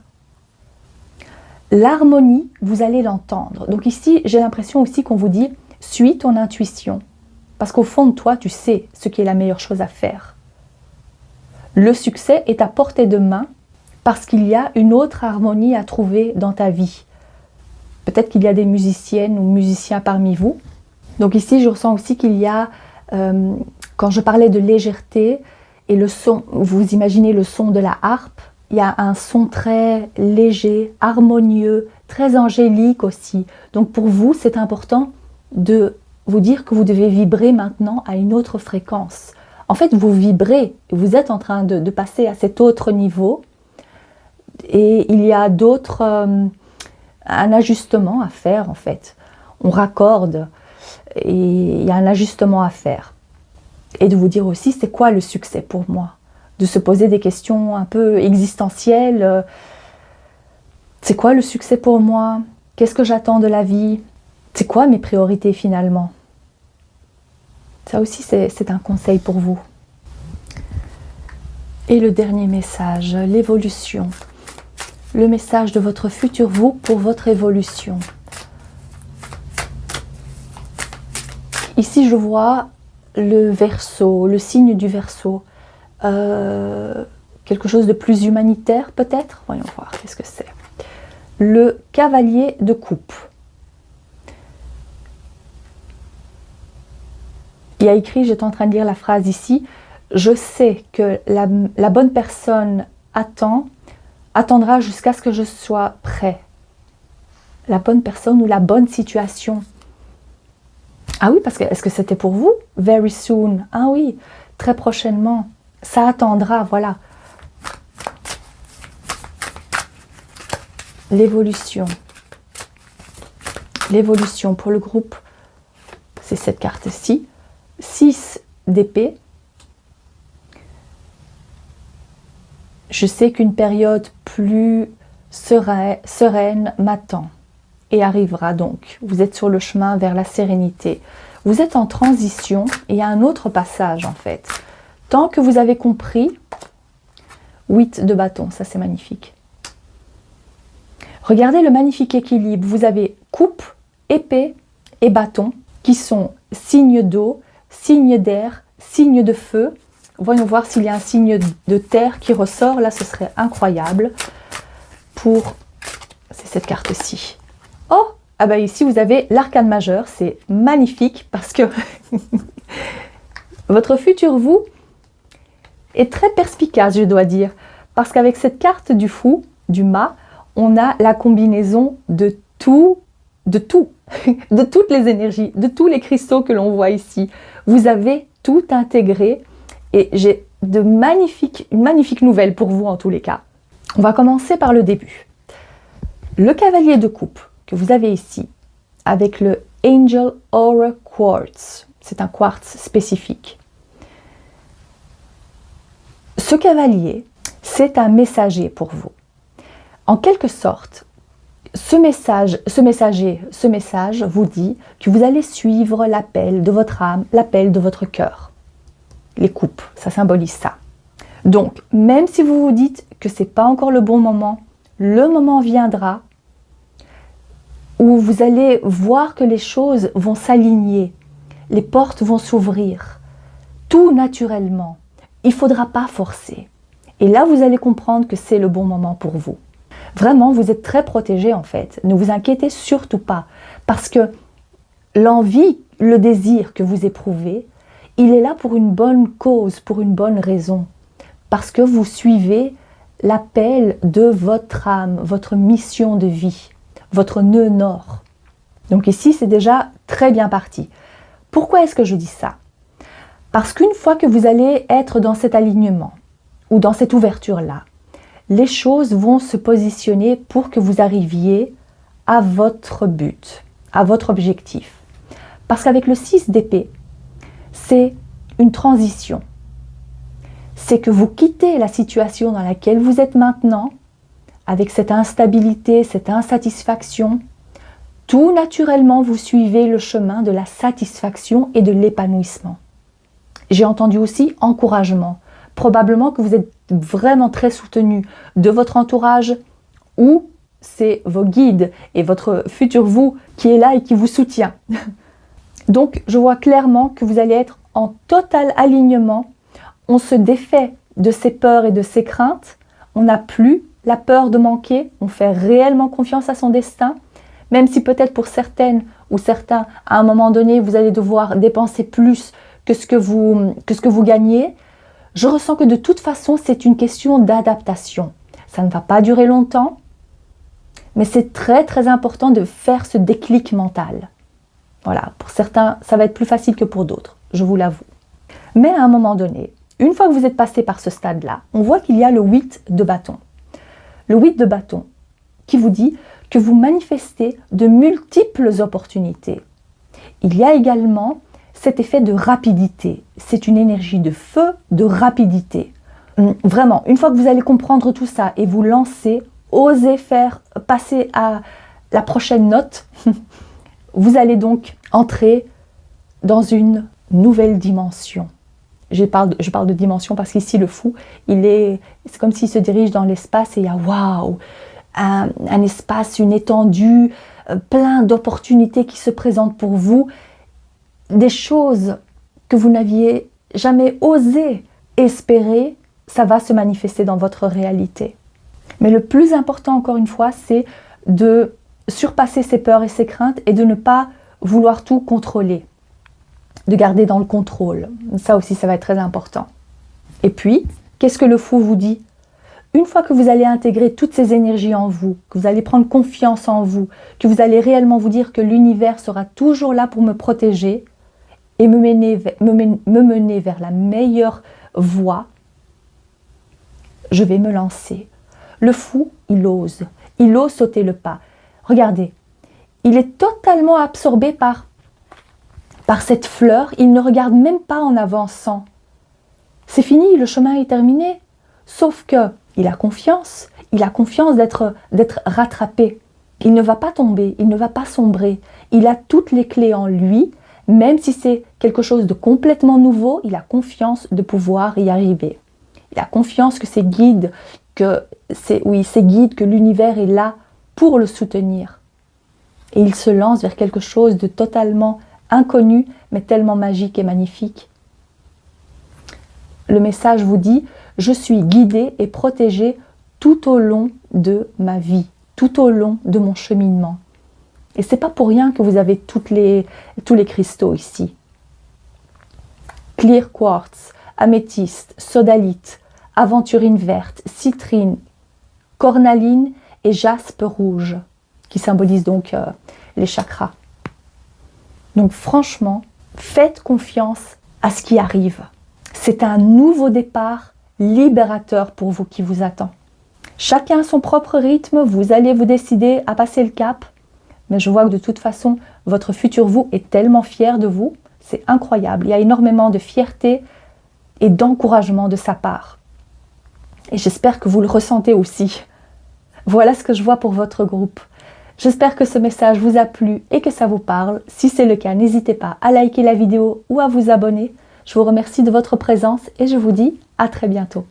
L'harmonie, vous allez l'entendre. Donc ici, j'ai l'impression aussi qu'on vous dit « suis ton intuition ». Parce qu'au fond de toi, tu sais ce qui est la meilleure chose à faire. Le succès est à portée de main parce qu'il y a une autre harmonie à trouver dans ta vie. Peut-être qu'il y a des musiciennes ou musiciens parmi vous. Donc ici, je ressens aussi qu'il y a, quand je parlais de légèreté et le son, vous imaginez le son de la harpe, il y a un son très léger, harmonieux, très angélique aussi. Donc pour vous, c'est important de vous dire que vous devez vibrer maintenant à une autre fréquence. En fait, vous vibrez, vous êtes en train de passer à cet autre niveau et il y a d'autres, un ajustement à faire en fait. On raccorde et il y a un ajustement à faire. Et de vous dire aussi, c'est quoi le succès pour moi? De se poser des questions un peu existentielles. C'est quoi le succès pour moi? Qu'est-ce que j'attends de la vie? C'est quoi mes priorités finalement? Ça aussi, c'est un conseil pour vous. Et le dernier message, l'évolution. Le message de votre futur vous pour votre évolution. Ici, je vois le Verseau, le signe du Verseau. Quelque chose de plus humanitaire peut-être? Voyons voir, qu'est-ce que c'est? Le cavalier de coupe. Il y a écrit, j'étais en train de lire la phrase ici, je sais que la bonne personne attendra jusqu'à ce que je sois prêt. La bonne personne ou la bonne situation. Ah oui, parce que est-ce que c'était pour vous? Very soon. Ah oui, très prochainement. Ça attendra, voilà. L'évolution. L'évolution pour le groupe, c'est cette carte-ci. 6 d'épée. Je sais qu'une période plus sereine m'attend et arrivera donc. Vous êtes sur le chemin vers la sérénité. Vous êtes en transition et il y a un autre passage en fait. Tant que vous avez compris, 8 de bâton, ça c'est magnifique. Regardez le magnifique équilibre. Vous avez coupe, épée et bâton qui sont signes d'eau, signe d'air, signe de feu. Voyons voir s'il y a un signe de terre qui ressort. Là, ce serait incroyable. C'est cette carte-ci. Oh, ah bah ici, vous avez l'arcane majeur. C'est magnifique parce que votre futur vous est très perspicace, je dois dire. Parce qu'avec cette carte du fou, du mât, on a la combinaison de tout, de toutes les énergies, de tous les cristaux que l'on voit ici. Vous avez tout intégré et j'ai une magnifique nouvelle pour vous en tous les cas. On va commencer par le début. Le cavalier de coupe que vous avez ici, avec le Angel Aura Quartz, c'est un quartz spécifique. Ce cavalier, c'est un messager pour vous. En quelque sorte, ce message vous dit que vous allez suivre l'appel de votre âme, l'appel de votre cœur. Les coupes, ça symbolise ça. Donc, même si vous vous dites que ce n'est pas encore le bon moment, le moment viendra où vous allez voir que les choses vont s'aligner, les portes vont s'ouvrir, tout naturellement. Il ne faudra pas forcer. Et là, vous allez comprendre que c'est le bon moment pour vous. Vraiment, vous êtes très protégé en fait. Ne vous inquiétez surtout pas. Parce que l'envie, le désir que vous éprouvez, il est là pour une bonne cause, pour une bonne raison. Parce que vous suivez l'appel de votre âme, votre mission de vie, votre nœud nord. Donc ici, c'est déjà très bien parti. Pourquoi est-ce que je dis ça? Parce qu'une fois que vous allez être dans cet alignement, ou dans cette ouverture-là, les choses vont se positionner pour que vous arriviez à votre but, à votre objectif. Parce qu'avec le 6 d'épée, c'est une transition. C'est que vous quittez la situation dans laquelle vous êtes maintenant, avec cette instabilité, cette insatisfaction, tout naturellement, vous suivez le chemin de la satisfaction et de l'épanouissement. J'ai entendu aussi encouragement. Probablement que vous êtes vraiment très soutenu de votre entourage ou c'est vos guides et votre futur vous qui est là et qui vous soutient. Donc, je vois clairement que vous allez être en total alignement. On se défait de ses peurs et de ses craintes. On n'a plus la peur de manquer. On fait réellement confiance à son destin. Même si peut-être pour certaines ou certains, à un moment donné, vous allez devoir dépenser plus que ce que vous gagnez. Je ressens que de toute façon, c'est une question d'adaptation. Ça ne va pas durer longtemps. Mais c'est très très important de faire ce déclic mental. Voilà, pour certains, ça va être plus facile que pour d'autres, je vous l'avoue. Mais à un moment donné, une fois que vous êtes passé par ce stade-là, on voit qu'il y a le 8 de bâton. Le 8 de bâton qui vous dit que vous manifestez de multiples opportunités. Il y a également cet effet de rapidité. C'est une énergie de feu, de rapidité. Vraiment, une fois que vous allez comprendre tout ça et vous lancer, osez faire passer à la prochaine note, vous allez donc entrer dans une nouvelle dimension. Je parle de dimension parce qu'ici le fou, c'est comme s'il se dirige dans l'espace et il y a waouh, un espace, une étendue, plein d'opportunités qui se présentent pour vous, des choses que vous n'aviez jamais osé espérer, ça va se manifester dans votre réalité. Mais le plus important, encore une fois, c'est de surpasser ses peurs et ses craintes et de ne pas vouloir tout contrôler, de garder dans le contrôle. Ça aussi, ça va être très important. Et puis, qu'est-ce que le fou vous dit? Une fois que vous allez intégrer toutes ces énergies en vous, que vous allez prendre confiance en vous, que vous allez réellement vous dire que l'univers sera toujours là pour me protéger et me mener vers la meilleure voie, je vais me lancer. Le fou, il ose sauter le pas. Regardez, il est totalement absorbé par cette fleur, il ne regarde même pas en avançant. C'est fini, le chemin est terminé. Sauf que il a confiance d'être rattrapé. Il ne va pas tomber, il ne va pas sombrer. Il a toutes les clés en lui, même si c'est quelque chose de complètement nouveau, il a confiance de pouvoir y arriver. Il a confiance que ses guides, que l'univers est là pour le soutenir. Et il se lance vers quelque chose de totalement inconnu, mais tellement magique et magnifique. Le message vous dit, je suis guidée et protégée tout au long de ma vie, tout au long de mon cheminement. Et c'est pas pour rien que vous avez tous les cristaux ici. Clear quartz, améthyste, sodalite, aventurine verte, citrine, cornaline et jaspe rouge, qui symbolisent donc les chakras. Donc franchement, faites confiance à ce qui arrive. C'est un nouveau départ libérateur pour vous qui vous attend. Chacun a son propre rythme, vous allez vous décider à passer le cap, mais je vois que de toute façon, votre futur vous est tellement fier de vous, c'est incroyable. Il y a énormément de fierté et d'encouragement de sa part. Et j'espère que vous le ressentez aussi. Voilà ce que je vois pour votre groupe. J'espère que ce message vous a plu et que ça vous parle. Si c'est le cas, n'hésitez pas à liker la vidéo ou à vous abonner. Je vous remercie de votre présence et je vous dis à très bientôt.